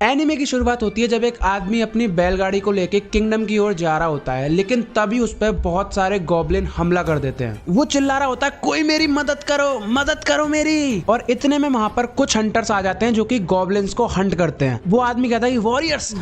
Anime की शुरुआत होती है जब एक आदमी अपनी बैलगाड़ी को लेके किंगडम की ओर जा रहा होता है, लेकिन तभी उस पर बहुत सारे गॉब्लिन हमला कर देते हैं। वो चिल्ला रहा होता है, कोई मेरी मदद करो मेरी। और इतने में वहां पर कुछ हंटर्स आ जाते हैं जो कि गॉब्लिन्स को हंट करते हैं। वो आदमी कहता है वॉरियर्स,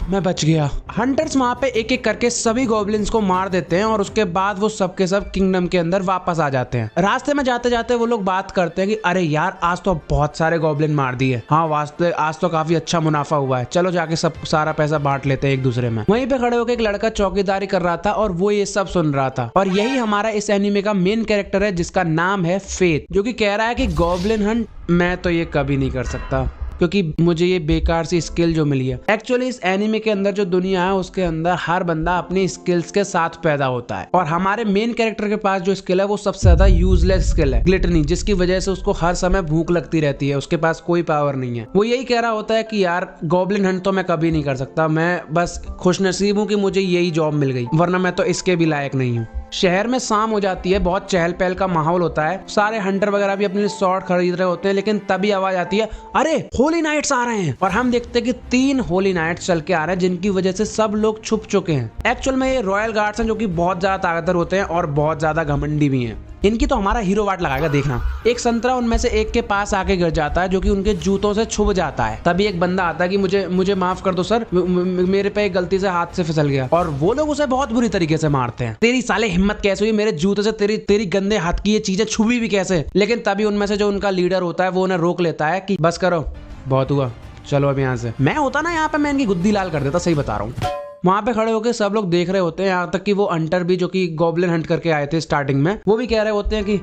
मैं बच गया। हंटर्स वहां पे एक एक करके सभी गॉब्लिन्स को मार देते हैं और उसके बाद वो सबके सब किंगडम के अंदर वापस आ जाते हैं। रास्ते में जाते जाते वो लोग बात करते हैं कि अरे यार, आज तो बहुत सारे गॉब्लिन मार दिए। हाँ, वास्ते आज तो काफी अच्छा मुनाफा हुआ है, चलो जाके सब सारा पैसा बांट लेते हैं एक दूसरे में। वहीं पे खड़े होकर एक लड़का चौकीदारी कर रहा था और वो ये सब सुन रहा था। और यही हमारा इस एनीमे का मेन कैरेक्टर है जिसका नाम है फेथ, जो कि कह रहा है कि गॉब्लिन हंट मैं तो ये कभी नहीं कर सकता क्योंकि मुझे ये बेकार सी स्किल जो मिली है। एक्चुअली इस एनीमे के अंदर जो दुनिया है उसके अंदर हर बंदा अपनी स्किल्स के साथ पैदा होता है और हमारे मेन कैरेक्टर के पास जो स्किल है वो सबसे ज्यादा यूजलेस स्किल है, ग्लिटनी, जिसकी वजह से उसको हर समय भूख लगती रहती है। उसके पास कोई पावर नहीं है। वो यही कह रहा होता है कि यार गॉब्लिन हंट तो मैं कभी नहीं कर सकता, मैं बस खुशनसीब हूँ कि मुझे यही जॉब मिल गई, वरना मैं तो इसके भी लायक नहीं हूँ। शहर में शाम हो जाती है, बहुत चहल पहल का माहौल होता है। सारे हंटर वगैरह भी अपने लिए स्वॉर्ड खरीद रहे होते हैं, लेकिन तभी आवाज आती है, अरे होली नाइट्स आ रहे हैं। और हम देखते हैं कि 3 होली नाइट्स चल के आ रहे हैं जिनकी वजह से सब लोग छुप चुके हैं। एक्चुअल में ये रॉयल गार्ड्स हैं जो कि बहुत ज्यादा ताकतवर होते हैं और बहुत ज्यादा घमंडी भी हैं। इनकी तो हमारा हीरो वाट लगाएगा, देखना। एक संतरा उनमें से एक के पास आके गिर जाता है जो कि उनके जूतों से छुप जाता है। तभी एक बंदा आता है कि मुझे माफ कर दो सर, मेरे पे गलती से हाथ से फिसल गया। और वो लोग उसे बहुत बुरी तरीके से मारते हैं। तेरी साले हिम्मत कैसे हुई मेरे जूते से तेरी गंदे हाथ की ये चीजें छुपी भी कैसे। लेकिन तभी उनमें से जो उनका लीडर होता है वो उन्हें रोक लेता है कि बस करो, बहुत हुआ, चलो अब यहाँ से। मैं होता ना यहाँ पे, मैं इनकी गुद्दी लाल कर देता, सही बता रहा हूँ। वहां पे खड़े होकर सब लोग देख रहे होते हैं, यहाँ तक कि वो हंटर भी जो कि गॉब्लिन हंट करके आए थे स्टार्टिंग में, वो भी कह रहे होते हैं कि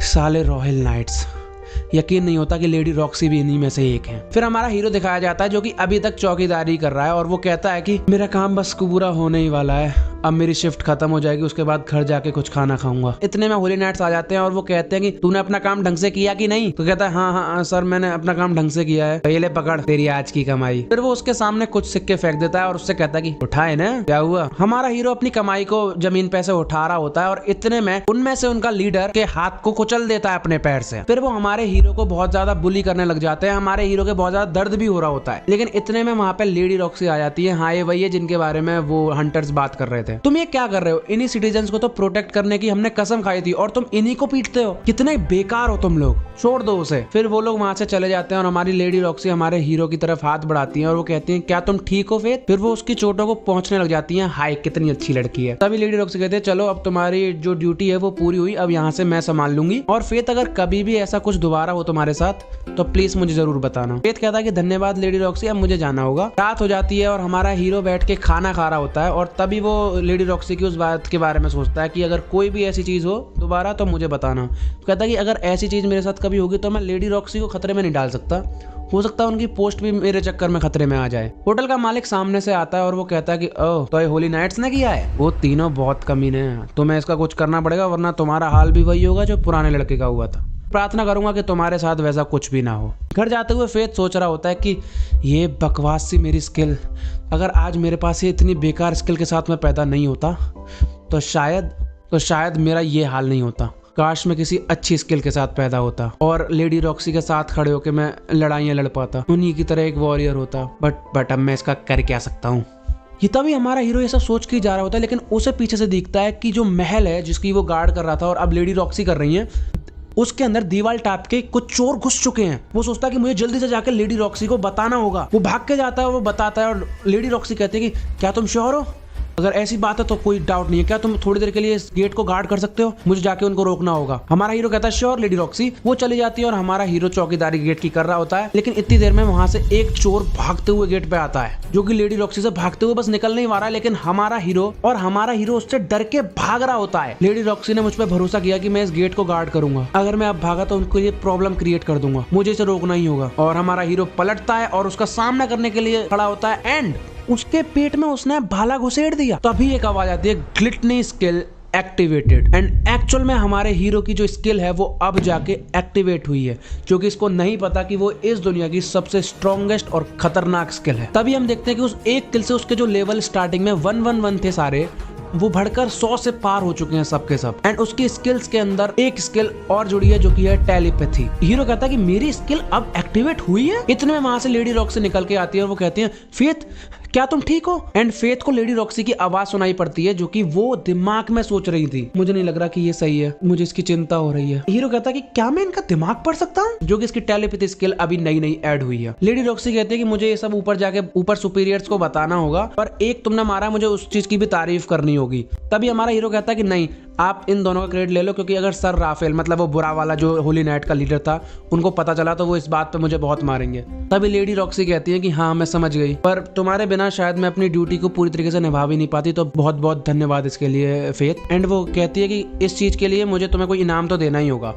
साले रॉयल नाइट्स, यकीन नहीं होता कि लेडी रॉक्सी भी इन्हीं में से एक है। फिर हमारा हीरो दिखाया जाता है जो कि अभी तक चौकीदारी कर रहा है और वो कहता है कि मेरा काम बस पूरा होने ही वाला है, अब मेरी शिफ्ट खत्म हो जाएगी, उसके बाद घर जाके कुछ खाना खाऊंगा। इतने में होली नाइट्स आ जाते हैं और वो कहते हैं कि तूने अपना काम ढंग से किया कि नहीं। तो कहता है हाँ सर, मैंने अपना काम ढंग से किया है, ये ले पकड़ तेरी आज की कमाई। फिर वो उसके सामने कुछ सिक्के फेंक देता है और उससे कहता है कि उठाए ना, क्या हुआ। हमारा हीरो अपनी कमाई को जमीन पे से उठा रहा होता है और इतने में उनमें से उनका लीडर के हाथ को कुचल देता है अपने पैर से। फिर वो हमारे हीरो को बहुत ज्यादा बुली करने लग जाते हैं। हमारे हीरो के बहुत ज्यादा दर्द भी हो रहा होता है। लेकिन इतने में वहाँ पे लेडी रॉक्सी आ जाती है। हाँ, ये वही है जिनके बारे में वो हंटर्स बात कर रहे थे। तुम ये क्या कर रहे हो, इन्हीं सिटीजन्स को तो प्रोटेक्ट करने की हमने कसम खाई थी और तुम इन्हीं को पीटते हो, कितने बेकार हो तुम लोग, छोड़ दो उसे। फिर वो लोग वहां से चले जाते हैं और हमारी लेडी रॉक्सी हमारे हीरो की तरफ हाथ बढ़ाती है और वो कहती है क्या तुम ठीक हो फेथ। फिर वो उसकी चोटों को पहुंचने लग जाती है। हाय कितनी अच्छी लड़की है। तभी लेडी रॉक्सी कहते हैं चलो अब तुम्हारी जो ड्यूटी है वो पूरी हुई, अब यहाँ से मैं संभाल लूंगी। और फेथ अगर कभी भी ऐसा कुछ दोबारा हो तुम्हारे साथ तो प्लीज मुझे जरूर बताना। फेथ कहता है कि धन्यवाद लेडी रॉक्सी, अब मुझे जाना होगा। रात हो जाती है और हमारा हीरो बैठ के खाना खा रहा होता है और तभी वो लेडी रॉक्सी की उस बात के बारे में सोचता है कि अगर कोई भी ऐसी चीज हो दोबारा तो मुझे बताना। तो कहता है कि अगर ऐसी चीज मेरे साथ कभी होगी तो मैं लेडी रॉक्सी को खतरे में नहीं डाल सकता, हो सकता है उनकी पोस्ट भी मेरे चक्कर में खतरे में आ जाए। होटल का मालिक सामने से आता है और वो कहता है कि ओह, तो ये होली नाइट्स ने किया है। वो तीनों बहुत कमीने हैं, तुम्हें इसका कुछ करना पड़ेगा वरना तुम्हारा हाल भी वही होगा जो पुराने लड़के का हुआ था। प्रार्थना करूंगा कि तुम्हारे साथ वैसा कुछ भी ना हो। घर जाते हुए फेथ सोच रहा होता है कि ये बकवास सी मेरी स्किल, अगर आज मेरे पास ये इतनी बेकार स्किल के साथ मैं पैदा नहीं होता तो शायद मेरा ये हाल नहीं होता। काश मैं किसी अच्छी स्किल के साथ पैदा होता और लेडी रॉक्सी के साथ खड़े होकर मैं लड़ाइयाँ लड़ पाता, उन्हीं की तरह एक वॉरियर होता। बट अब मैं इसका कर क्या सकता हूँ। ये तभी हमारा हीरो ये सब सोच के जा रहा होता है, लेकिन उसे पीछे से दिखता है कि जो महल है जिसकी वो गार्ड कर रहा था और अब लेडी रॉक्सी कर रही है, उसके अंदर दीवार टाप के कुछ चोर घुस चुके हैं। वो सोचता है कि मुझे जल्दी से जाकर लेडी रॉक्सी को बताना होगा। वो भाग के जाता है और वो बताता है और लेडी रॉक्सी कहती है कि क्या तुम श्योर हो, अगर ऐसी बात है तो कोई डाउट नहीं है, क्या तुम थोड़ी देर के लिए इस गेट को गार्ड कर सकते हो, मुझे जाके उनको रोकना होगा। हमारा हीरो कहता है श्योर लेडी रॉक्सी। वो चली जाती है और हमारा हीरो चौकीदारी गेट की कर रहा होता है। लेकिन इतनी देर में वहां से एक चोर भागते हुए गेट पे आता है जो कि लेडी रॉक्सी से भागते हुए बस निकल नहीं आ रहा है, लेकिन हमारा हीरो उससे डर के भाग रहा होता है। लेडी रॉक्सी ने मुझ पर भरोसा किया कि मैं इस गेट को गार्ड करूंगा, अगर मैं अब भागा तो उनको ये प्रॉब्लम क्रिएट कर दूंगा, मुझे इसे रोकना ही होगा। और हमारा हीरो पलटता है और उसका सामना करने के लिए खड़ा होता है एंड उसके पेट में उसने भाला घुसेड़ दिया। तभी एक आवाज आती है ग्लिटनी स्किल एक्टिवेटेड। एंड एक्चुअल में हमारे हीरो की जो स्किल है वो अब जाके एक्टिवेट हुई है, जो कि इसको नहीं पता कि वो इस दुनिया की सबसे स्ट्रॉन्गेस्ट और खतरनाक स्किल है। तभी हम देखते हैं कि उस एक किल से उसके जो लेवल स्टार्टिंग में 111 थे सारे, वो बढ़कर 100 से पार हो चुके हैं सबके सब। एंड उसकी स्किल्स के अंदर एक स्किल और जुड़ी है जो कि है टेलीपैथी। हीरो कहता है कि मेरी स्किल अब एक्टिवेट हुई है। इतने में वहां से लेडी रॉक्सी निकल के आती है और वो कहती है फेथ क्या तुम ठीक हो? एंड फेथ को लेडी रॉक्सी की आवाज सुनाई पड़ती है जो कि वो दिमाग में सोच रही थी, मुझे नहीं लग रहा कि ये सही है, मुझे इसकी चिंता हो रही है। हीरो कहता है कि क्या मैं इनका दिमाग पढ़ सकता हूँ, जो कि इसकी टेलीपैथी स्किल अभी नई नई ऐड हुई है। लेडी रॉक्सी कहती है कि मुझे ये सब ऊपर जाके ऊपर सुपीरियर्स को बताना होगा, पर एक तुमने मारा, मुझे उस चीज की भी तारीफ करनी होगी। तभी हमारा हीरो कहता है कि नहीं, आप इन दोनों का क्रेडिट ले लो, क्योंकि अगर सर राफेल मतलब वो बुरा वाला जो होली नाइट का लीडर था उनको पता चला तो वो इस बात पे मुझे बहुत मारेंगे। तभी लेडी रॉक्सी कहती है कि हाँ मैं समझ गई, पर तुम्हारे बिना शायद मैं अपनी ड्यूटी को पूरी तरीके से निभा भी नहीं पाती, तो बहुत बहुत धन्यवाद इसके लिए फेथ। एंड वो कहती है कि इस चीज के लिए मुझे तुम्हें कोई इनाम तो देना ही होगा।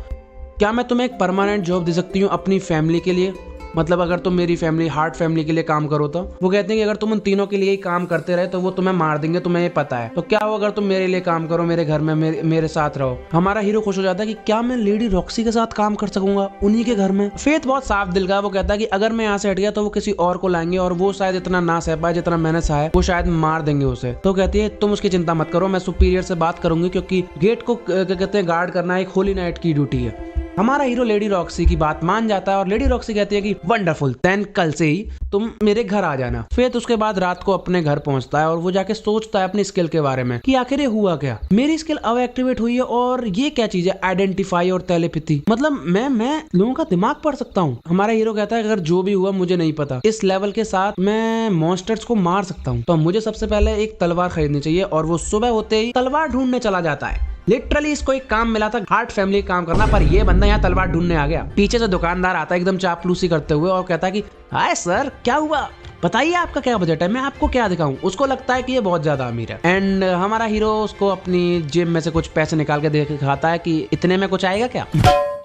क्या मैं तुम्हें एक परमानेंट जॉब दे सकती हूँ अपनी फैमिली के लिए? मतलब अगर तुम मेरी फैमिली हार्ट फैमिली के लिए काम करो तो? वो कहते हैं कि अगर तुम उन तीनों के लिए ही काम करते रहे तो वो तुम्हें मार देंगे, तुम्हें ये पता है। तो क्या हो अगर तुम मेरे लिए काम करो, मेरे घर में मेरे साथ रहो? हमारा हीरो खुश हो जाता है कि क्या मैं लेडी रॉक्सी के साथ काम कर सकूंगा उन्हीं के घर में? फेथ बहुत साफ दिल का, वो कहता है कि अगर मैं यहाँ से हट गया तो वो किसी और को लाएंगे और वो शायद इतना ना सह पाए जितना मैंने सहा, वो शायद मार देंगे उसे। तो कहती है तुम उसकी चिंता मत करो, मैं सुपीरियर से बात करूंगी, क्योंकि गेट को कहते हैं गार्ड करना एक होली नाइट की ड्यूटी है। हमारा हीरो लेडी रॉक्सी की बात मान जाता है और लेडी रॉक्सी कहती है कि वंडरफुल, देन कल से ही तुम मेरे घर आ जाना। फेथ उसके बाद रात को अपने घर पहुंचता है और वो जाके सोचता है अपनी स्किल के बारे में कि आखिर ये हुआ क्या, मेरी स्किल अब एक्टिवेट हुई है और ये क्या चीज है, आइडेंटिफाई और टेलीपैथी, मतलब मैं लोगों का दिमाग पढ़ सकता हूँ। हमारा हीरो कहता है अगर जो भी हुआ मुझे नहीं पता, इस लेवल के साथ मैं मॉन्स्टर्स को मार सकता हूँ, तो मुझे सबसे पहले एक तलवार खरीदनी चाहिए। और वो सुबह होते ही तलवार ढूंढने चला जाता है। लिटरली इसको एक काम मिला था हार्ट फैमिली काम करना, पर ये बंदा यहाँ तलवार ढूंढने आ गया। पीछे से दुकानदार आता है एकदम चापलूसी करते हुए और कहता है कि हाय सर क्या हुआ, बताइए आपका क्या बजट है, मैं आपको क्या दिखाऊं। उसको लगता है कि ये बहुत ज्यादा अमीर है। एंड हमारा हीरो उसको अपनी जेब में से कुछ पैसे निकाल के दिखाता है कि इतने में कुछ आएगा क्या?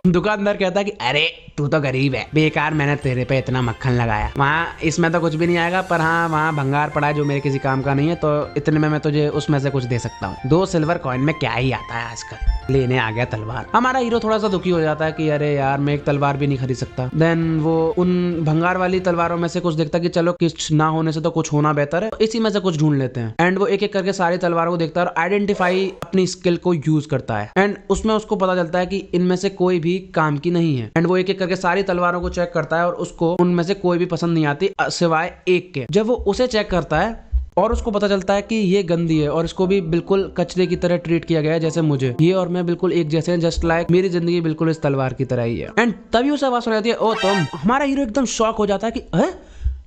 दुकानदार कहता है कि अरे तू तो गरीब है, बेकार मैंने तेरे पे इतना मक्खन लगाया, वहाँ इसमें तो कुछ भी नहीं आएगा, पर हाँ वहाँ भंगार पड़ा है जो मेरे किसी काम का नहीं है, तो इतने में मैं तुझे उसमें से कुछ दे सकता हूँ। 2 सिल्वर कॉइन में क्या ही आता है आजकल। लेने आ गया तलवार। हमारा हीरो थोड़ा सा दुखी हो जाता है कि अरे यार मैं एक तलवार भी नहीं खरीद सकता। देन वो उन भंगार वाली तलवारों में से कुछ देखता कि चलो कुछ ना होने से तो कुछ होना बेहतर है, इसी में से कुछ ढूंढ लेते हैं। एंड वो एक एक करके सारी तलवारों को देखता है और आइडेंटिफाई अपनी स्किल को यूज करता है। एंड उसमें उसको पता चलता है कि इनमें से कोई भी काम की नहीं है। एंड वो एक एक करके सारी तलवारों को चेक करता है और उसको उनमें से कोई भी पसंद नहीं आती सिवाय एक के। जब वो उसे चेक करता है और उसको पता चलता है कि ये गंदी है और इसको भी बिल्कुल कचरे की तरह ट्रीट किया गया है जैसे मुझे, ये और मैं बिल्कुल एक जैसे हैं, जस्ट लाइक मेरी जिंदगी बिल्कुल इस तलवार की तरह ही है। एंड तभी उसे आवाज सुनाई देती है ओ तुम। हमारा हीरो एकदम शॉक हो जाता है कि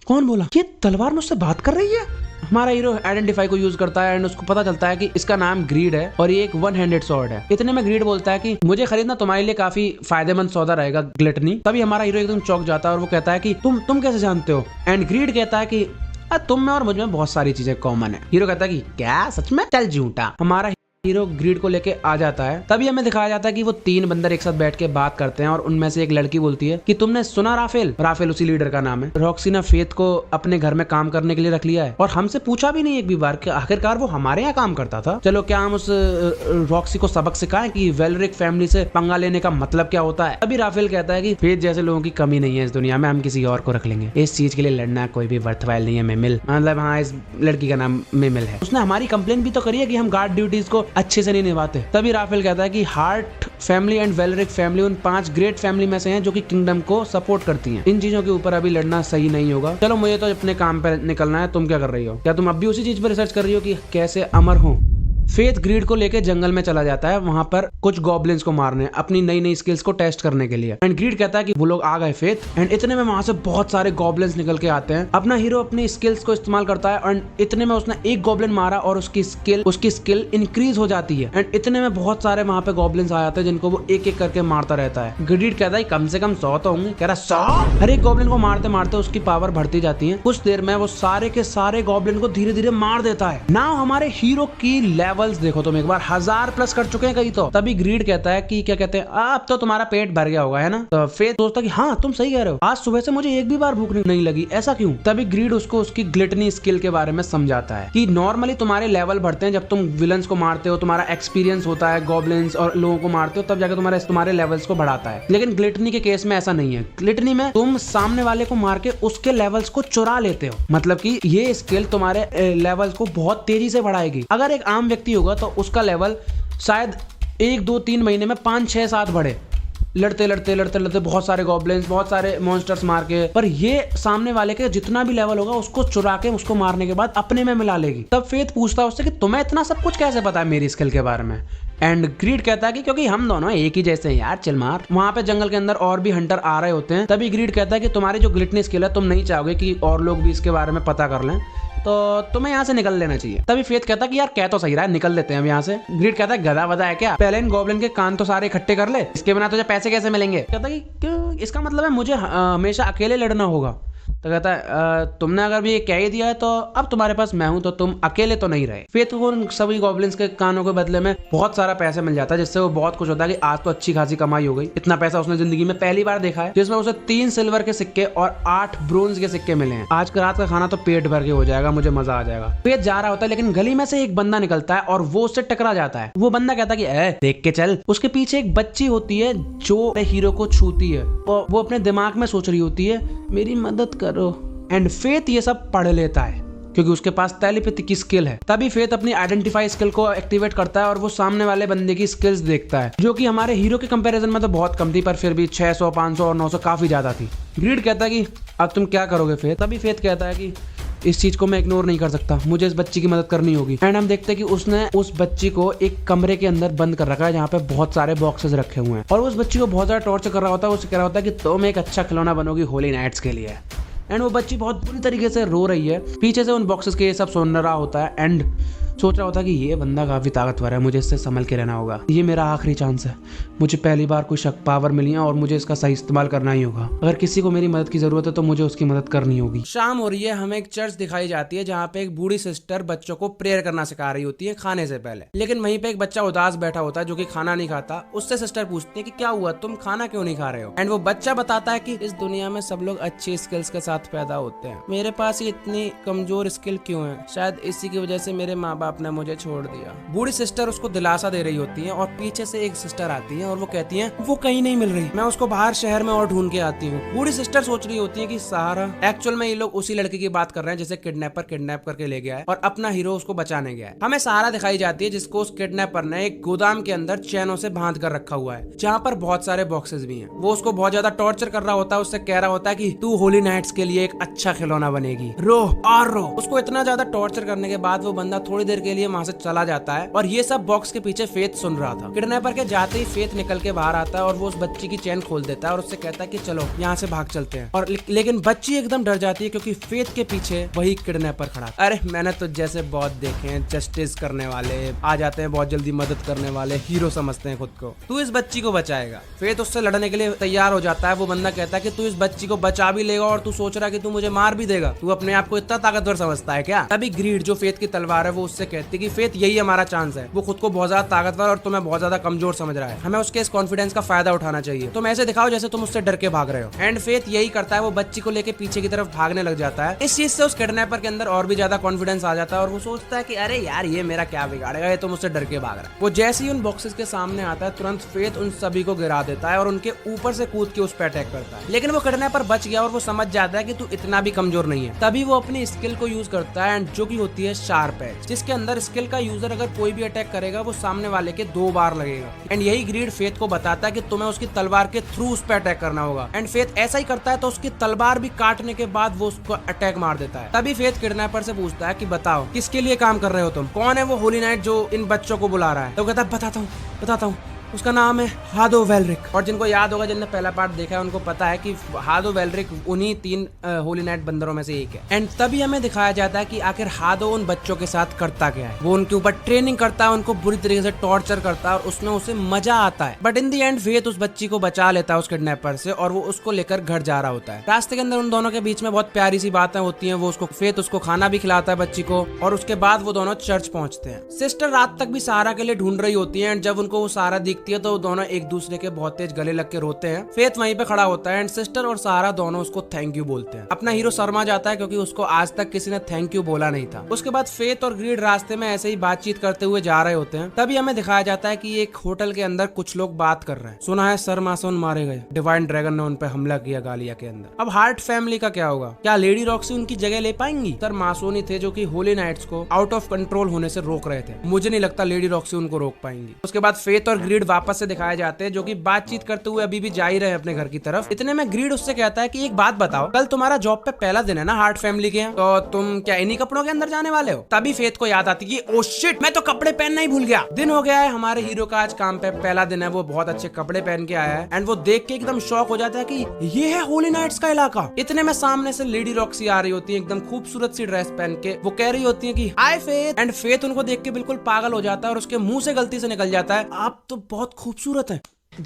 कौन बोला, ये तलवार मुझसे बात कर रही है। हमारा हीरो आइडेंटिफाई को यूज करता है एंड उसको पता चलता है कि इसका नाम ग्रीड है और ये एक 1 हैंडेड स्वॉर्ड है। इतने में ग्रीड बोलता है कि मुझे खरीदना तुम्हारे लिए काफी फायदेमंद सौदा रहेगा ग्लिटनी। तभी हमारा हीरो एकदम चौंक जाता है और वो कहता है कि तुम कैसे जानते हो? एंड ग्रीड कहता है कि तुम में और मुझ में बहुत सारी चीजें कॉमन है। हीरो कहता है कि क्या सच में? चल झूठा। हमारा हीरो ग्रीड को लेके आ जाता है। तभी हमें दिखाया जाता है कि वो 3 बंदर एक साथ बैठ के बात करते हैं और उनमें से एक लड़की बोलती है कि तुमने सुना राफेल? राफेल उसी लीडर का नाम है। रॉक्सी ने फेथ को अपने घर में काम करने के लिए रख लिया है और हमसे पूछा भी नहीं एक भी बार कि आखिरकार वो हमारे यहाँ काम करता था। चलो क्या हम उस रॉक्सी को सबक सिखाएं कि वेलरिक फैमिली से पंगा लेने का मतलब क्या होता है। अभी राफेल कहता है कि फेथ जैसे लोगों की कमी नहीं है इस दुनिया में, हम किसी और को रख लेंगे। इस चीज के लिए लड़ना कोई भी वर्थवाइल नहीं है। मिमिल मतलब हाँ इस लड़की का नाम मिमिल है। उसने हमारी कंप्लेन भी तो करी है कि हम गार्ड ड्यूटीज को अच्छे से नहीं निभाते। तभी राफेल कहता है कि heart family and valeric family उन 5 ग्रेट फैमिली में से हैं जो कि किंगडम को सपोर्ट करती हैं। इन चीजों के ऊपर अभी लड़ना सही नहीं होगा। चलो मुझे तो अपने काम पे निकलना है, तुम क्या कर रही हो? क्या तुम अब भी उसी चीज पर रिसर्च कर रही हो कि कैसे अमर हो? फेथ ग्रीड को लेके जंगल में चला जाता है वहां पर कुछ गॉब्लिन्स को मारने, अपनी नई नई स्किल्स को टेस्ट करने के लिए। एंड ग्रीड कहता है कि वो लोग आ गए फेथ। एंड इतने में वहां से बहुत सारे गॉब्लिन्स निकल के आते हैं। अपना हीरो अपनी स्किल्स को इस्तेमाल करता है एंड इतने में उसने एक गॉब्लिन मारा और उसकी स्किल इंक्रीज हो जाती है। एंड इतने में बहुत सारे वहां पे गॉब्लिन्स आ जाते हैं जिनको वो एक एक करके मारता रहता है। ग्रीड कहता है कम से कम 100 तो होंगे। कह रहा 100? हर एक गॉब्लिन को मारते मारते उसकी पावर बढ़ती जाती है। कुछ देर में वो सारे के सारे गॉब्लिन को धीरे धीरे मार देता है। नाउ हमारे हीरो की लेवल्स देखो तुम एक बार, 1000 प्लस कर चुके हैं कहीं तो। तभी ग्रीड कहता है कि क्या कहते हैं अब तो तुम्हारा पेट भर गया होगा है ना? तो फेथ सोचता कि हाँ तुम सही कह रहे हो, आज सुबह से मुझे एक भी बार भूख नहीं लगी, ऐसा क्यों? तभी ग्रीड उसको उसकी ग्लिटनी स्किल के बारे में समझाता है कि नॉर्मली तुम्हारे लेवल बढ़ते हैं जब तुम विलन्स को मारते हो, तुम्हारा एक्सपीरियंस होता है गॉब्लिन्स और लोगों को मारते हो, तब जाकर तुम्हारे लेवल्स को बढ़ाता है। लेकिन ग्लिटनी के केस में ऐसा नहीं है। ग्लिटनी में तुम सामने वाले को मार के उसके लेवल्स को चुरा लेते हो, मतलब कि ये स्किल तुम्हारे लेवल्स को बहुत तेजी से बढ़ाएगी। अगर एक आम व्यक्ति व्यक्ति होगा तो उसका लेवल शायद 1 2 3 महीने में 5 6 7 बढ़े, लड़ते लड़ते लड़ते लड़ते बहुत सारे गॉब्लिन्स, बहुत सारे मॉन्स्टर्स मार के। पर ये सामने वाले के जितना भी लेवल होगा उसको चुरा के उसको मारने के बाद अपने में मिला लेगी। तब फेथ पूछता है उससे कि तुम्हें इतना सब कुछ कैसे पता है मेरी स्किल के बारे में। एंड ग्रीड कहता है कि क्योंकि हम दोनों एक ही जैसे हैं यार, चिल मार। वहां पे जंगल के अंदर और भी हंटर आ रहे होते हैं। तभी ग्रीड कहता है कि तुम्हारी जो ग्लिटनी स्किल है तुम नहीं चाहोगे कि और लोग भी इसके बारे में पता कर लें, तो तुम्हें यहाँ से निकल लेना चाहिए। तभी फेथ कहता है कि यार कह तो सही रहा है, निकल लेते हैं हम यहाँ से। ग्रीड कहता है गधा वधा है क्या, पहले इन गॉब्लिन के कान तो सारे इकट्ठे कर ले, इसके बिना तुझे पैसे कैसे मिलेंगे। कहता है कि क्यों, इसका मतलब है मुझे हमेशा अकेले लड़ना होगा। तो कहता है तुमने अगर भी ये कह ही दिया है तो अब तुम्हारे पास मैं हूं, तो तुम अकेले तो नहीं रहे। फेथ को उन सभी गॉब्लिन्स के कानों के बदले में बहुत सारा पैसा मिल जाता है, जिससे वो बहुत खुश होता है कि आज तो अच्छी खासी कमाई हो गई। इतना पैसा उसने जिंदगी में पहली बार देखा है, जिसमें उसे 3 सिल्वर के सिक्के और 8 ब्रोंज के सिक्के मिले हैं। आज का रात का खाना तो पेट भर के हो जाएगा, मुझे मजा आ जाएगा। फेथ जा रहा होता है लेकिन गली में से एक बंदा निकलता है और वो उससे टकरा जाता है। वो बंदा कहता है कि देख के चल। उसके पीछे एक बच्ची होती है जो हीरो को छूती है और वो अपने दिमाग में सोच रही होती है मेरी मदद करो। एंड फेथ ये सब पढ़ लेता है क्योंकि उसके पास टेलीपैथी की स्किल है। तभी फेथ अपनी आइडेंटिफाई स्किल को एक्टिवेट करता है और वो सामने वाले बंदे की स्किल्स देखता है, जो कि हमारे हीरो के कंपैरिजन में तो बहुत कम थी, पर फिर भी 600 500 और 900 काफी ज्यादा थी। ग्रीड कहता है कि अब तुम क्या करोगे फेथ। तभी फेथ कहता है कि इस चीज को मैं इग्नोर नहीं कर सकता, मुझे इस बच्ची की मदद करनी होगी। एंड हम देखते हैं कि उसने उस बच्ची को एक कमरे के अंदर बंद कर रखा है जहाँ पे बहुत सारे बॉक्सेस रखे हुए हैं और उस बच्ची को बहुत ज्यादा टॉर्चर कर रहा होता है। उसे कह रहा होता है कि तुम एक अच्छा खिलौना बनोगी होली नाइट्स के लिए। एंड वो बच्ची बहुत बुरी तरीके से रो रही है, पीछे से उन बॉक्सेस के ये सब सुन रहा होता है एंड सोच रहा होता है कि ये बंदा काफी ताकतवर है, मुझे इससे संभल के रहना होगा, ये मेरा आखिरी चांस है, मुझे पहली बार कोई शक पावर मिली है और मुझे इसका सही इस्तेमाल करना ही होगा। अगर किसी को मेरी मदद की जरूरत है तो मुझे उसकी मदद करनी होगी। शाम हो रही है, हमें एक चर्च दिखाई जाती है जहाँ पे एक बूढ़ी सिस्टर बच्चों को प्रेयर करना सिखा रही होती है खाने से पहले। लेकिन वहीं पे एक बच्चा उदास बैठा होता है जो कि खाना नहीं खाता। उससे सिस्टर पूछती है कि क्या हुआ, तुम खाना क्यों नहीं खा रहे हो। एंड वो बच्चा बताता है कि इस दुनिया में सब लोग अच्छी स्किल्स के साथ पैदा होते हैं, मेरे पास ये इतनी कमजोर स्किल क्यों है, शायद इसी की वजह से मेरे माँ बाप ने मुझे छोड़ दिया। बूढ़ी सिस्टर उसको दिलासा दे रही होती है और पीछे से एक सिस्टर आती है और वो कहती है वो कहीं नहीं मिल रही, मैं उसको बाहर शहर में और ढूंढ के आती हूँ। बूढ़ी सिस्टर सोच रही होती है कि सहारा एक्चुअल में ये लोग उसी लड़की की बात कर रहे हैं जिसे किडनैपर किडनैप करके ले गया है और अपना हीरो उसको बचाने गया है। हमें सहारा दिखाई जाती है जिसको उस किडनैपर ने एक गोदाम के अंदर चैनों से बांध कर रखा हुआ है जहाँ पर बहुत सारे बॉक्सेस भी हैं। वो उसको बहुत ज्यादा टॉर्चर कर रहा होता है, उससे कह रहा होता है कि तू होली नाइट्स के लिए एक अच्छा खिलौना बनेगी, रो और रो। उसको इतना ज्यादा टॉर्चर करने के बाद वो बंदा थोड़ी देर के लिए वहां से चला जाता है और ये सब बॉक्स के पीछे फेथ सुन रहा था। किडनैपर के जाते ही फेथ निकल के बाहर आता है और वो उस बच्ची की चैन खोल देता है और उससे कहता है कि चलो यहाँ से भाग चलते हैं। और लेकिन बच्ची एकदम डर जाती है क्योंकि फेथ के पीछे वही किडनैपर खड़ा। अरे मैंने तो जैसे बहुत देखे हैं, जस्टिस करने वाले आ जाते हैं, बहुत जल्दी मदद करने वाले, हीरो समझते हैं खुद को, तू इस बच्ची को बचाएगा। फेथ उससे लड़ने के लिए तैयार हो जाता है। वो बंदा कहता है कि तू इस बच्ची को बचा भी लेगा और तू सोच रहा है कि तू मुझे मार भी देगा, तू अपने आप को इतना ताकतवर समझता है क्या। तभी ग्रीड जो फेथ की तलवार है वो उससे कहती है कि फेथ यही हमारा चांस है। वो खुद को बहुत ज्यादा ताकतवर और तुम्हें बहुत ज्यादा कमजोर समझ रहा है, हमें उसके इस कॉन्फिडेंस का फायदा उठाना चाहिए, तुम ऐसे दिखाओ जैसे तुम उससे डर के भाग रहे हो। एंड फेथ यही करता है, वो बच्ची को लेके पीछे की तरफ भागने लग जाता है। इस चीज से उस किडनैपर के अंदर और भी ज्यादा कॉन्फिडेंस आ जाता है और वो सोचता है कि अरे यार ये मेरा क्या बिगाड़ेगा, ये तो मुझसे डर के भाग रहा है। वो जैसे ही उन बॉक्सेस के सामने आता है तुरंत फेथ उन सभी को गिरा देता है और उनके ऊपर से कूद के उस पर अटैक करता है। लेकिन वो किडनैपर बच गया और वो समझ जाता है कि तू इतना भी कमजोर नहीं है। तभी वो अपनी स्किल को यूज करता है एंड जो की होती है शार्प एज, जिसके अंदर स्किल का यूजर अगर कोई भी अटैक करेगा वो सामने वाले के 2 बार लगेगा। एंड यही ग्रीड फेथ को बताता है कि तुम्हें उसकी तलवार के थ्रू उस पर अटैक करना होगा। एंड फेथ ऐसा ही करता है तो उसकी तलवार भी काटने के बाद वो उसको अटैक मार देता है। तभी फेथ किडनैपर से पूछता है कि बताओ किसके लिए काम कर रहे हो तुम, कौन है वो होली नाइट जो इन बच्चों को बुला रहा है। तो कहता है बताता हूँ, उसका नाम है हादो वेलरिक। और जिनको याद होगा, जिनने पहला पार्ट देखा है उनको पता है कि हादो वेलरिक उन्हीं 3 होली नाइट बंदरों में से एक है। एंड तभी हमें दिखाया जाता है कि आखिर हादो उन बच्चों के साथ करता क्या है। वो उनके ऊपर ट्रेनिंग करता है, उनको बुरी तरीके से टॉर्चर करता है और उसमें उसे मजा आता है। But in the and faith उस बच्ची को बचा लेता है उस किडनैपर से और वो उसको लेकर घर जा रहा होता है। रास्ते के अंदर उन दोनों के बीच में बहुत प्यारी सी बातें होती है। फेथ उसको खाना भी खिलाता है बच्ची को और उसके बाद वो दोनों चर्च पहुंचते हैं। सिस्टर रात तक भी सहारा के लिए ढूंढ रही होती है एंड जब उनको वो सहारा दिखता देखती है तो वो दोनों एक दूसरे के बहुत तेज गले लग के रोते हैं। फेथ वहीं पे खड़ा होता है एंड सिस्टर और सहारा दोनों उसको थैंक यू बोलते हैं। अपना हीरो शर्मा जाता है क्योंकि उसको आज तक किसी ने थैंक यू बोला नहीं था। उसके बाद फेथ और ग्रीड रास्ते में ऐसे ही बातचीत करते हुए जा रहे होते हैं। तभी हमें दिखाया जाता है कि एक होटल के अंदर कुछ लोग बात कर रहे हैं। सुना है सर मासून मारे गए, डिवाइन ड्रैगन ने उन पे हमला किया गालिया के अंदर। अब हार्ट फैमिली का क्या होगा? क्या लेडी रॉक्सी उनकी जगह ले पाएंगी? सर मासून ही थे जो कि होली नाइट्स को आउट ऑफ कंट्रोल होने से रोक रहे थे। मुझे नहीं लगता लेडी रॉक्सी उनको रोक पाएंगी। उसके बाद फेथ और ग्रीड वापस से दिखाए जाते हैं जो कि बातचीत करते हुए अभी भी जा ही रहे हैं अपने घर की तरफ। इतने में ग्रीड उससे कहता है कि एक बात बताओ, कल तुम्हारा जॉब पे पहला दिन है ना हार्ट फैमिली के, तो तुम क्या इन्हीं कपड़ों के अंदर जाने वाले हो? तभी फेथ को याद आती है, ओ शिट, मैं तो कपड़े पहनना ही भूल गया। दिन हो गया है, हमारे हीरो का आज काम पे पहला दिन है। वो बहुत अच्छे कपड़े पहन के आया है एंड वो देख के एकदम शॉक हो जाता है कि ये है होली नाइट्स का इलाका। इतने में सामने से लेडी रॉक्सी आ रही होती है एकदम खूबसूरत सी ड्रेस पहन के। वो कह रही होती है कि हाय फेथ, एंड फेथ उनको देख के बिल्कुल पागल हो जाता है और उसके मुंह से गलती से निकल जाता है, आप तो बहुत खूबसूरत हैं।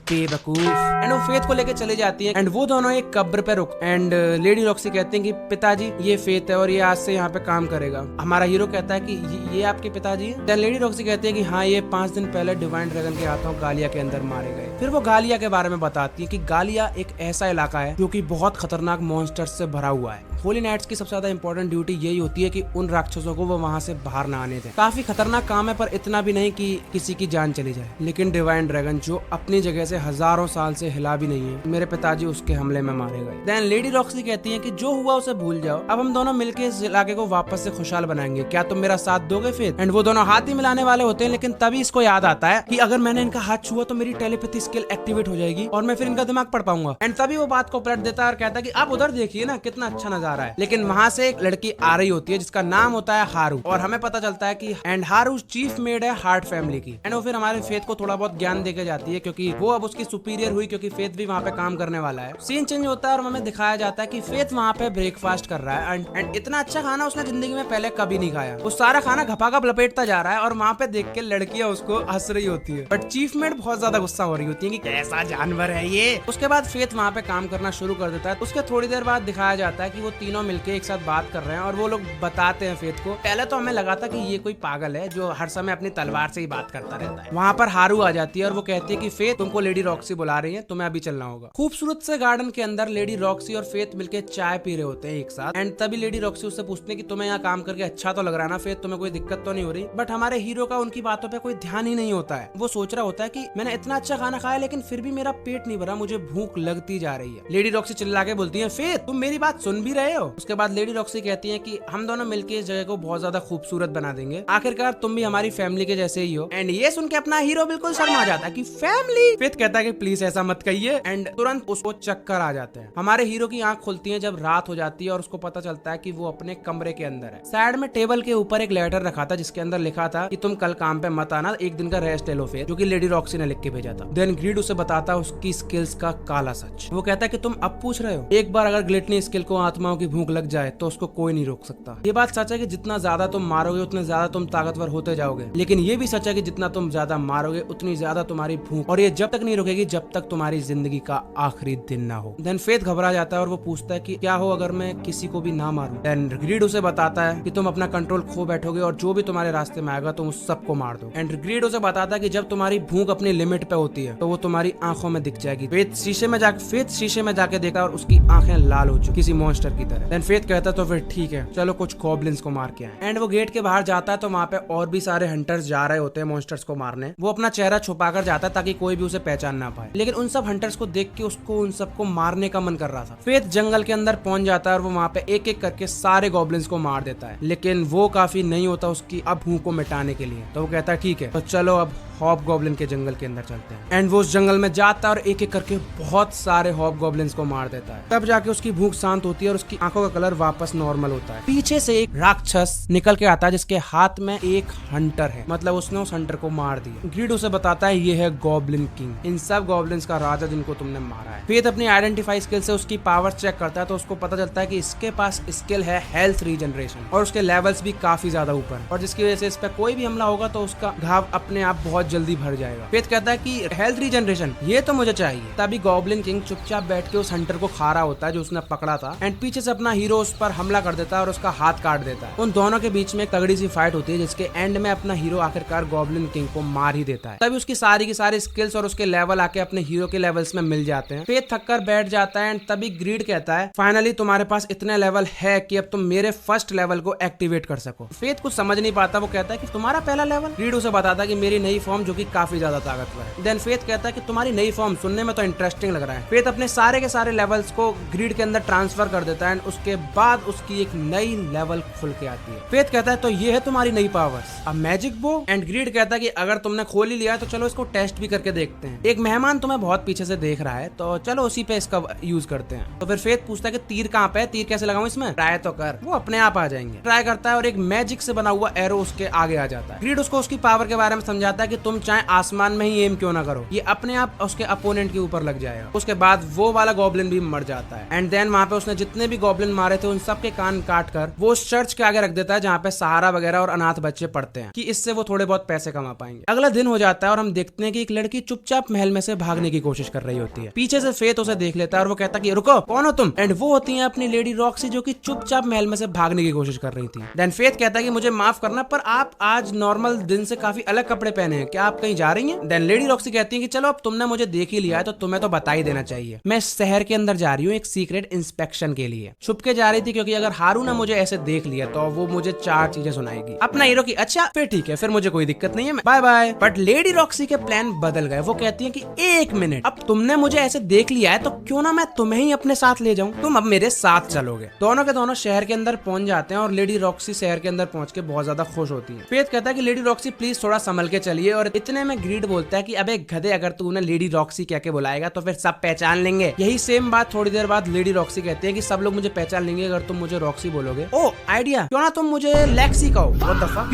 बेवकूफ। एंड वो फेथ को लेके चली जाती है एंड वो दोनों एक कब्र पे रुक एंड लेडी रॉक्सी कहते हैं कि पिताजी ये फेथ है और ये आज से यहाँ पे काम करेगा। हमारा हीरो कहता है कि ये आपके पिताजी है? लेडी रॉक्सी कहती है कि हाँ, ये 5 दिन पहले डिवाइन ड्रैगन के हाथों गालिया के अंदर मारे गए। फिर वो गालिया के बारे में बताती है कि गालिया एक ऐसा इलाका है जो कि बहुत खतरनाक मॉन्स्टर्स से भरा हुआ है। होली नाइट्स की सबसे ज्यादा इंपॉर्टेंट ड्यूटी यही होती है कि उन राक्षसों को वो वहाँ से बाहर ना आने दें। काफी खतरनाक काम है, पर इतना भी नहीं कि किसी की जान चली जाए। लेकिन डिवाइन ड्रैगन जो अपनी जगह से हजारों साल से हिला भी नहीं है, मेरे पिताजी उसके हमले में मारे गए। देन लेडी रॉक्सी कहती है कि जो हुआ उसे भूल जाओ, अब हम दोनों मिलकर इस इलाके को वापस से खुशहाल बनाएंगे। क्या तुम मेरा साथ दोगे फेथ? एंड वो दोनों हाथ ही मिलाने वाले होते हैं, लेकिन तभी इसको याद आता है कि अगर मैंने इनका हाथ छुआ तो मेरी टेलीपैथी स्किल एक्टिवेट हो जाएगी और मैं फिर इनका दिमाग पढ़ पाऊंगा। एंड तभी वो बात को पलट देता है और कहता है कि आप उधर देखिए ना, कितना अच्छा नजारा है। लेकिन वहाँ से एक लड़की आ रही होती है जिसका नाम होता है हारू, और हमें पता चलता है कि एंड हारू चीफ मेड है हार्ट फैमिली की। एंड वो फिर हमारे फेथ को थोड़ा बहुत ज्ञान देके जाती है क्योंकि वो अब उसकी सुपीरियर हुई, क्योंकि फेथ भी वहाँ पे काम करने वाला है। सीन चेंज होता है और हमें दिखाया जाता है कि फेथ वहाँ पे ब्रेकफास्ट कर रहा है एंड इतना अच्छा खाना उसने जिंदगी में पहले कभी नहीं खाया। वो सारा खाना घपाघप लपेटता जा रहा है और वहाँ पे देख के लड़कियां उसको हंस रही होती है, बट चीफ मेड बहुत ज्यादा गुस्सा हो रही होती है कि कैसा जानवर है ये। उसके बाद फेथ वहाँ पे काम करना शुरू कर देता है। उसके थोड़ी देर बाद दिखाया जाता है कि वो तीनों मिलके एक साथ बात कर रहे हैं और वो लोग बताते हैं फेथ को। पहले तो हमें लगा था कि ये कोई पागल है जो हर समय अपनी तलवार से ही बात करता रहता है। वहाँ पर हारू आ जाती है और वो कहती है कि फेथ, तुमको लेडी रॉक्सी बुला रही है, तुम्हें अभी चलना होगा। खूबसूरत से गार्डन के अंदर लेडी रॉक्सी और फेथ मिलके चाय पी रहे होते हैं एक साथ। एंड तभी लेडी रॉक्सी उससे पूछते हैं कि तुम्हें यहाँ काम करके अच्छा तो लग रहा है ना फेथ, तुम्हें कोई दिक्कत तो नहीं हो रही? बट हमारे हीरो का उनकी बातों पे कोई ध्यान ही नहीं होता है। वो सोच रहा होता है कि मैंने इतना अच्छा खाना खाया लेकिन फिर भी मेरा पेट नहीं भरा, मुझे भूख लगती जा रही है। लेडी रॉक्सी चिल्ला के बोलती है, फेथ तुम मेरी बात सुन भी रहे हो? उसके बाद लेडी रॉक्सी कहती है कि हम दोनों मिलके इस जगह को बहुत ज्यादा खूबसूरत बना देंगे, आखिरकार तुम भी हमारी फैमिली के जैसे ही हो। एंड ये सुन के अपना हीरो बिल्कुल शर्मा जाता है कि फैमिली। फेथ कहता है कि प्लीज ऐसा मत कहिए एंड तुरंत उसको चक्कर आ जाते हैं। हमारे हीरो की आंख खुलती है जब रात हो जाती है और उसको पता चलता है कि वो अपने कमरे के अंदर है। साइड में टेबल के ऊपर एक लेटर रखा था जिसके अंदर लिखा था कि तुम कल काम पे मत आना, एक दिन का रेस्ट ले लो फेथ, जो कि लेडी रॉक्सी ने लिख के भेजा था। देन ग्रीड उसे बताता है उसकी स्किल्स का काला सच। वो कहता है कि तुम अब पूछ रहे हो, एक बार अगर ग्लिटनी स्किल को आत्माओं की भूख लग जाए तो उसको कोई नहीं रोक सकता। ये बात सच है कि जितना ज्यादा तुम मारोगे उतने ज्यादा तुम ताकतवर होते जाओगे, लेकिन ये भी सच है कि जितना तुम ज्यादा मारोगे उतनी ज्यादा तुम्हारी भूख, और ये जब तक नहीं रुकेगी जब तक तुम्हारी जिंदगी का आखिरी दिन ना हो। देन फेथ घबरा जाता है और वो पूछता है कि क्या हो अगर मैं किसी को भी ना मारूं? देन ग्रीड उसे बताता है कि तुम अपना कंट्रोल खो बैठोगे और जो भी तुम्हारे रास्ते में आएगा तुम उस सबको मार दो। एंड ग्रीड उसे बताता है कि जब तुम्हारी भूख अपनी लिमिट पे होती है तो वो तुम्हारी आंखों में दिख जाएगी। फेथ शीशे में जाके देखा और उसकी आंखें लाल हो चुकी किसी मॉन्स्टर की तरह। देन फेथ कहता है तो फिर ठीक है, चलो कुछ गॉब्लिन्स को मार के आए। एंड वो गेट के बाहर जाता है तो वहाँ पे और भी सारे हंटर्स जा रहे होते हैं मॉन्स्टर्स को मारने। वो अपना चेहरा छुपाकर जाता है ताकि कोई भी उसे पहचान ना पाए, लेकिन उन सब हंटर्स को देख के उसको उन सबको मारने का मन कर रहा था। फेथ जंगल के अंदर पहुंच जाता है और वो वहाँ पे एक एक करके सारे गॉब्लिन्स को मार देता है, लेकिन वो काफी नहीं होता उसकी अब भूख को मिटाने के लिए। तो वो कहता है ठीक है, तो चलो अब हॉब गॉब्लिन के जंगल के अंदर चलते हैं। एंड वो उस जंगल में जाता है और एक एक करके बहुत सारे हॉब गॉब्लिन्स को मार देता है। तब जाके उसकी भूख शांत होती है और उसकी आंखों का कलर वापस नॉर्मल होता है। पीछे से एक राक्षस निकल के आता है जिसके हाथ में एक हंटर है, मतलब उसने उस हंटर को मार दिया। ग्रीड उसे बताता है ये है गॉब्लिन किंग। किंग, इन सब गॉब्लिन्स का राजा जिनको तुमने मारा है। फेथ अपनी आइडेंटिफाई स्किल से उसकी पावर चेक करता है तो उसको पता चलता है कि इसके पास स्किल है हेल्थ रीजनरेशन और उसके लेवल्स भी काफी ज्यादा ऊपर, और जिसकी वजह से इस पे कोई भी हमला होगा तो उसका घाव अपने आप बहुत जल्दी भर जाएगा। फेथ कहता है कि हेल्थ रीजनरेशन ये तो मुझे चाहिए। तभी गॉब्लिन किंग चुपचाप बैठ के उस हंटर को खा रहा होता है जो उसने पकड़ा था, एंड पीछे से अपना हीरो उस पर हमला कर देता है और उसका हाथ काट देता है। उन दोनों के बीच में एक तगड़ी सी फाइट होती है जिसके एंड में अपना हीरो आखिरकार गॉब्लिन किंग को मार ही देता है। तभी उसकी सारी की सारी स्किल्स और उसके लेवल आके अपने हीरो के लेवल्स में मिल जाते हैं। फेथ थक कर बैठ जाता है एंड तभी ग्रीड कहता है फाइनली तुम्हारे पास इतने लेवल है कि अब तुम मेरे फर्स्ट लेवल को एक्टिवेट कर सको। फेथ कुछ समझ नहीं पाता, वो कहता है कि तुम्हारा पहला लेवल। ग्रीड उसे बताता है कि मेरी नई फॉर्म जो कि काफी ज्यादा ताकतवर है। देन फेथ कहता है कि तुम्हारी नई फॉर्म सुनने में तो इंटरेस्टिंग लग रहा है। फेथ अपने सारे के सारे लेवल्स को ग्रीड के अंदर ट्रांसफर कर देता है एंड उसके बाद उसकी एक नई लेवल खुल के आती है। फेथ कहता है तो ये है तुम्हारी नई पावर्स, अब मैजिक बो। एंड ग्रीड कहता है कि अगर तुमने खोल ही लिया है तो चलो इसको टेस्ट भी करके देखते हैं। एक मेहमान तुम्हें बहुत पीछे से देख रहा है तो चलो उसी पे इसका यूज करते हैं। तो फिर फेथ पूछता है कि तीर कहाँ पे है, तीर कैसे लगाऊं इसमें, ट्राई तो कर। वो अपने आप आ जाएंगे। ट्राई करता है और एक मैजिक से बना हुआ एरो उसके आगे आ जाता है। ग्रीड उसको उसकी पावर के बारे में समझाता है कि तुम चाहे आसमान में ही एम क्यों ना करो, ये अपने आप उसके अपोनेंट के ऊपर लग जाएगा। उसके बाद वो वाला गॉब्लिन भी मर जाता है। एंड देन वहाँ पे उसने जितने भी गॉब्लिन मारे थे उन सब के कान काट कर वो उस चर्च के आगे रख देता है जहाँ पे सहारा वगैरह और अनाथ बच्चे पढ़ते हैं, कि इससे वो थोड़े बहुत पैसे कमा पाएंगे। अगला दिन हो जाता है और हम देखते हैं कि एक लड़की चुपचाप महल में से भागने की कोशिश कर रही होती है। पीछे से फेथ उसे देख लेता है और वो कहता है कि रुको, कौन हो तुम? एंड वो होती है अपनी लेडी रॉक्सी जो कि चुपचाप महल में से भागने की कोशिश कर रही थी। देन फेथ कहता है कि मुझे माफ करना पर आप आज नॉर्मल दिन से काफी अलग कपड़े पहने हैं, क्या आप कहीं जा रही हैं? देन लेडी रॉक्सी कहती है कि चलो अब तुमने मुझे देख ही लिया है तो तुम्हें तो बता ही देना चाहिए, मैं शहर के अंदर जा रही हूँ एक सीक्रेट इंस्पेक्शन के लिए। छुप के जा रही थी क्योंकि अगर हारू ने मुझे ऐसे देख लिया तो वो मुझे 4 चीजें सुनाएगी। अपना हीरो की अच्छा फिर ठीक है, फिर मुझे कोई दिक्कत नहीं है, bye bye. But lady Roxy के प्लान बदल गए। वो कहती है कि एक मिनट, अब तुमने मुझे ऐसे देख लिया है तो क्यों ना मैं तुम्हें ही अपने साथ ले जाऊं, तुम अब मेरे साथ चलोगे। दोनों के दोनों शहर के अंदर पहुंच जाते हैं और लेडी रॉक्सी शहर के अंदर पहुंच के बहुत ज्यादा खुश होती है। फेथ कहता है कि लेडी रॉक्सी प्लीज थोड़ा संभल के चलिए, और इतने में ग्रीड बोलता है कि अबे गधे, अगर तू उन्हें लेडी रॉक्सी कह के बुलाएगा तो फिर सब पहचान लेंगे। यही सेम बात थोड़ी देर बाद लेडी रॉक्सी कहती है कि सब लोग मुझे पहचान लेंगे अगर तुम मुझे रॉक्सी बोलोगे। ओ आइडिया, क्यों ना तुम मुझे लेक्सी कहो। What the fuck.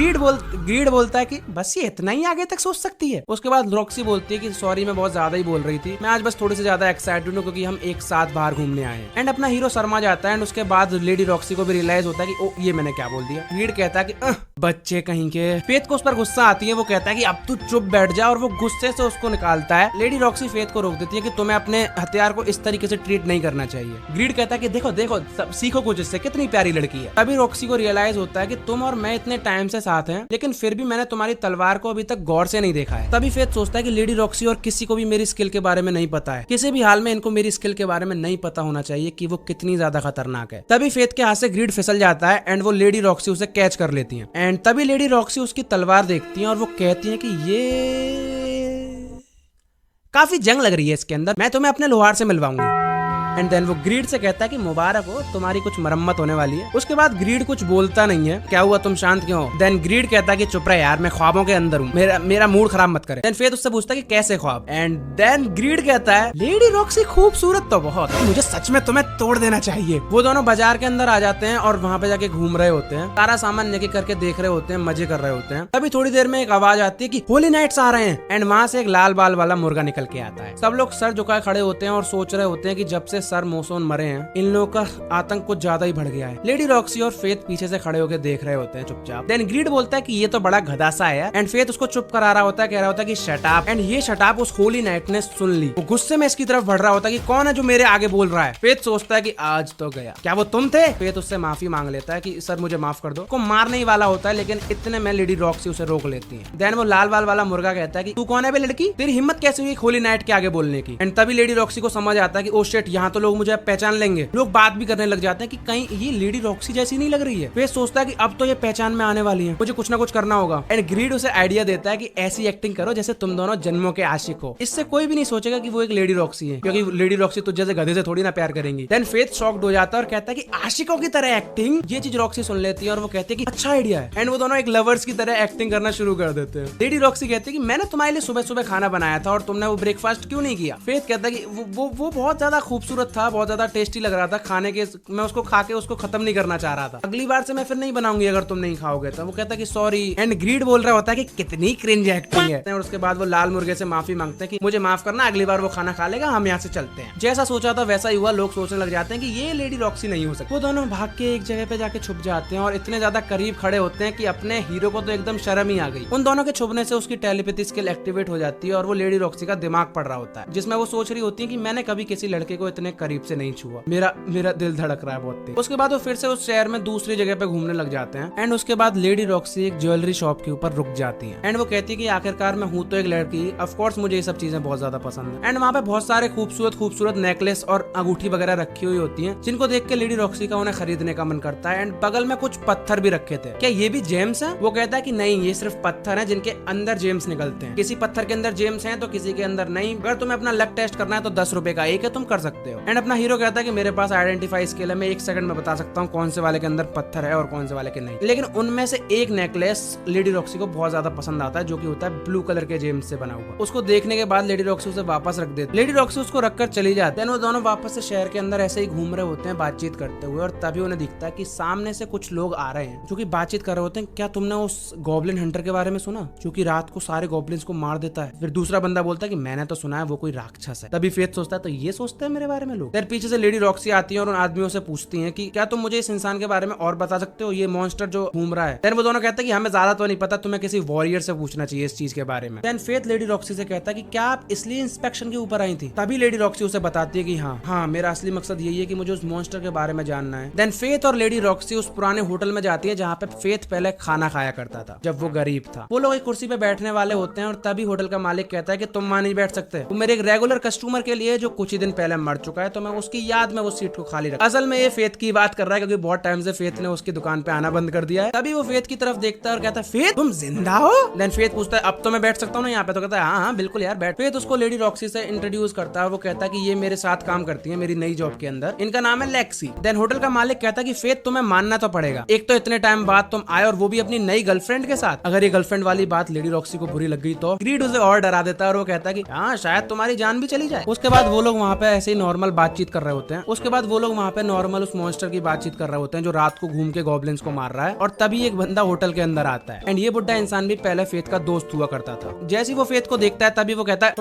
ग्रीड बोलता है कि बस ये इतना ही आगे तक सोच सकती है। उसके बाद रॉक्सी बोलती है कि सॉरी मैं बहुत ज्यादा ही बोल रही थी, मैं आज बस थोड़ी सी ज्यादा एक्साइटेड हूँ क्योंकि हम एक साथ बाहर घूमने आए हैं। एंड अपना हीरो शर्मा जाता है एंड उसके बाद लेडी रॉक्सी को भी रियलाइज होता है कि ओ ये मैंने क्या बोल दिया। ग्रीड कहता है कि बच्चे कहीं के। फेथ को उस पर गुस्सा आती है, वो कहता है कि अब तू चुप बैठ जा, और वो गुस्से से उसको निकालता है। लेडी रॉक्सी फेथ को रोक देती है कि तुम्हें अपने हथियार को इस तरीके से ट्रीट नहीं करना चाहिए। ग्रीड कहता है कि देखो देखो सीखो कुछ इससे, कितनी प्यारी लड़की है। तभी रॉक्सी को रियलाइज होता है कि तुम और मैं इतने टाइम से साथ हैं लेकिन फिर भी मैंने तुम्हारी तलवार को अभी तक गौर से नहीं देखा है। तभी फेथ सोचता है कि लेडी रॉक्सी और किसी को भी मेरी स्किल के बारे में नहीं पता है, किसी भी हाल में इनको मेरी स्किल के बारे में नहीं पता होना चाहिए कि वो कितनी ज्यादा खतरनाक है। तभी फेथ के हाथ से ग्रीड फिसल जाता है एंड वो लेडी रॉक्सी उसे कैच कर लेती है। एंड तभी लेडी रॉक्सी उसकी तलवार देखती है और वो कहती है कि ये काफी जंग लग रही है इसके अंदर, मैं तुम्हें अपने लोहार से मिलवाऊंगी। एंड देन वो ग्रीड से कहता है कि मुबारक हो, तुम्हारी कुछ मरम्मत होने वाली है। उसके बाद ग्रीड कुछ बोलता नहीं है। क्या हुआ, तुम शांत क्यों हो? देन ग्रीड कहता है कि चुप रह यार, मैं ख्वाबों के अंदर हूँ, मेरा मूड खराब मत करे। देन फेथ उससे पूछता है कि कैसे ख्वाब? एंड देन ग्रीड कहता है लेडी रॉक्सी खूबसूरत तो बहुत है, मुझे सच में तुम्हें तोड़ देना चाहिए। वो दोनों बाजार के अंदर आ जाते हैं और वहाँ पे जाके घूम रहे होते हैं, सारा सामान लेके करके देख रहे होते हैं, मजे कर रहे होते हैं। तभी थोड़ी देर में एक आवाज आती है कि होली नाइट्स आ रहे हैं। एंड वहाँ से एक लाल बाल वाला मुर्गा निकल के आता है। सब लोग सर झुकाए खड़े होते हैं और सोच रहे होते हैं कि जब से सर मोसोन मरे हैं इन लोगों का आतंक कुछ ज्यादा ही बढ़ गया है। लेडी रॉक्सी और फेथ पीछे से खड़े होकर देख रहे होते हैं चुपचाप। देन ग्रीड बोलता है कि ये तो बड़ा गधासा है। एंड फेथ उसको चुप करा रहा होता है, कह रहा होता है कि शट अप। एंड ये शट अप उस होली नाइट ने सुन ली। वो गुस्से में इसकी तरफ बढ़ रहा होता है कि कौन है जो मेरे आगे बोल रहा है। फेथ सोचता है कि आज तो गया, क्या वो तुम थे? फेथ उससे माफी मांग लेता है कि सर मुझे माफ कर दो। को मारने ही वाला होता है लेकिन इतने में लेडी रॉक्सी उसे रोक लेती है। देन वो लाल बाल वाला मुर्गा कहता है कि तू कौन है बे लड़की, तेरी हिम्मत कैसे हुई होली नाइट के आगे बोलने की? एंड तभी लेडी रॉक्सी को समझ आता है कि ओ शिट, यहाँ तो लोग मुझे पहचान लेंगे। लोग बात भी करने लग जाते हैं कि कहीं ये लेडी रॉक्सी जैसी नहीं लग रही है। फेथ सोचता है कि अब तो ये पहचान में आने वाली है, मुझे कुछ ना कुछ करना होगा। एंड ग्रीड उसे आइडिया देता है कि ऐसी एक्टिंग करो जैसे तुम दोनों जन्मों के आशिक हो। इससे कोई भी नहीं सोचेगा कि वो एक लेडी रॉक्सी है, क्योंकि लेडी रॉक्सी तुझ जैसे गधे से थोड़ी ना प्यार करेंगी। देन फेथ शॉक्ड हो जाता है और कहता है कि आशिकों की तरह एक्टिंग, ये चीज रॉक्सी सुन लेती है और वो कहती है कि अच्छा आइडिया है। एंड वो दोनों एक लवर्स की तरह एक्टिंग करना शुरू कर देते हैं। लेडी रॉक्सी कहती है कि मैंने तुम्हारे लिए सुबह सुबह खाना बनाया था और तुमने वो ब्रेकफास्ट क्यों नहीं किया? फेथ कहता है कि वो बहुत ज्यादा खूबसूरत खूबसूरत था, बहुत ज्यादा टेस्टी लग रहा था खाने के, मैं उसको खा के उसको खत्म नहीं करना चाह रहा था। अगली बार से मैं फिर नहीं बनाऊंगी अगर तुम नहीं खाओगे। तो वो कहता कि सॉरी, एंड ग्रीड बोल रहा होता है कि कितनी क्रिंज एक्टिंग है। और उसके बाद वो लाल मुर्गे से माफी मांगते हैं कि मुझे माफ करना, अगली बार वो खाना खा लेगा, हम यहाँ से चलते हैं। जैसा सोचा था वैसा ही हुआ, लोग सोचने लग जाते हैं कि ये लेडी रॉक्सी नहीं हो सकती। वो दोनों भाग के एक जगह पे जाके छुप जाते हैं और इतने ज्यादा करीब खड़े होते हैं कि अपने हीरो को तो एकदम शर्म ही आ गई। उन दोनों के छुपने से उसकी टेलीपैथी स्किल एक्टिवेट हो जाती है और वो लेडी रॉक्सी का दिमाग पढ़ रहा होता है, जिसमें वो सोच रही होती है कि मैंने कभी किसी लड़के को इतने करीब से नहीं छुआ, मेरा दिल धड़क रहा है बहुत तेज। उसके बाद वो फिर से उस शहर में दूसरी जगह पे घूमने लग जाते हैं एंड उसके बाद लेडी रॉक्सी एक ज्वेलरी शॉप के ऊपर रुक जाती है एंड वो कहती है कि आखिरकार मैं हूँ तो एक लड़की, ऑफ कोर्स मुझे ये सब चीजें बहुत ज्यादा पसंद है। एंड वहाँ पे बहुत सारे खूबसूरत नेकलेस और अंगूठी वगैरह रखी हुई होती है, जिनको देख के लेडी रॉक्सी का उन्हें खरीदने का मन करता है। एंड बगल में कुछ पत्थर भी रखे थे, क्या ये भी जेम्स है? वो कहता है कि नहीं, ये सिर्फ पत्थर है जिनके अंदर जेम्स निकलते हैं, किसी पत्थर के अंदर जेम्स हैं तो किसी के अंदर नहीं। अगर तुम्हें अपना लक टेस्ट करना है तो 10 रुपए का एक है, तुम कर सकते हो। एंड अपना हीरो कहता है कि मेरे पास आइडेंटिफाई स्किल है, मैं 1 सेकंड में बता सकता हूँ कौन से वाले के अंदर पत्थर है और कौन से वाले के नहीं। लेकिन उनमें से एक नेकलेस लेडी रॉक्सी को बहुत ज्यादा पसंद आता है, जो कि होता है ब्लू कलर के जेम्स से बना हुआ। उसको देखने के बाद लेडी रॉक्सी उसे वापस रख देती, लेडी रॉक्सी उसको रखकर चली जाती है। वो दोनों वापस से शहर के अंदर ऐसे ही घूम रहे होते हैं बातचीत करते हुए, और तभी उन्हें दिखता है कि सामने से कुछ लोग आ रहे हैं जो कि बातचीत कर रहे होते हैं। क्या तुमने उस गॉब्लिन हंटर के बारे में सुना जो कि रात को सारे गॉब्लिन्स को मार देता है? फिर दूसरा बंदा बोलता है कि मैंने तो सुना है वो कोई राक्षस है। तभी फेथ सोचता है तो ये सोचते हैं मेरे बारे में लोग। फिर पीछे से लेडी रॉक्सी आती है और उन आदमियों से पूछती है कि क्या तुम मुझे इस इंसान के बारे में और बता सकते हो, ये मॉन्स्टर जो घूम रहा है? देन वो दोनों कहते हैं कि हमें ज्यादा तो नहीं पता, तुम्हें किसी वॉरियर से पूछना चाहिए इस चीज के बारे में। देन फेथ लेडी रॉक्सी से कहता है कि क्या आप इसलिए इंस्पेक्शन के ऊपर आई थी? तभी लेडी रॉक्सी उसे बताती है कि हाँ मेरा असली मकसद यही है कि मुझे उस मॉन्स्टर के बारे में जानना है। देन फेथ और लेडी रॉक्सी उस पुराने होटल में जाती है जहाँ पे फेथ पहले खाना खाया करता था जब वो गरीब था। वो लोग एक कुर्सी पे बैठने वाले होते हैं और तभी होटल का मालिक कहता है कि तुम वहां नहीं बैठ सकते, वो मेरे एक रेगुलर कस्टमर के लिए जो कुछ ही दिन पहले मर चुका है, तो मैं उसकी याद में वो सीट को खाली रखा। असल में ये फेथ की बात कर रहा है क्योंकि बहुत टाइम से फेथ ने उसकी दुकान पे आना बंद कर दिया है। तभी वो फेथ की तरफ देखता है और कहता है फेथ तुम जिंदा हो? देन फेथ पूछता है अब तो मैं बैठ सकता हूँ ना यहाँ पे? तो कहता है हाँ बिल्कुल यार बैठ। फेथ उसको लेडी रॉक्सी से इंट्रोड्यूस करता है, वो कहता है कि ये मेरे साथ काम करती है मेरी नई जॉब के अंदर, इनका नाम है लेक्सी। देन होटल का मालिक कहता है कि फेथ तुम्हें मानना तो पड़ेगा, एक तो इतने टाइम बाद तुम आए और वो भी अपनी नई गर्लफ्रेंड के साथ। अगर ये गर्लफ्रेंड वाली बात लेडी रॉक्सी को बुरी लग गई तो ग्रीड उसे और डरा देता है और वो कहता है कि हाँ शायद तुम्हारी जान भी चली जाए। उसके बाद वो लोग वहाँ पे ऐसे ही नॉर्मल बातचीत कर रहे होते हैं। उसके बाद वो लोग वहाँ पे नॉर्मल उस मॉन्स्टर की बातचीत कर रहे होते हैं जो रात को घूम के गॉब्लिन्स को मार रहा है। और तभी एक बंदा होटल के अंदर आता है एंड ये बुड्ढा इंसान भी पहले फेथ का दोस्त हुआ करता था। जैसे ही वो फेथ को देखता है तभी वो कहता है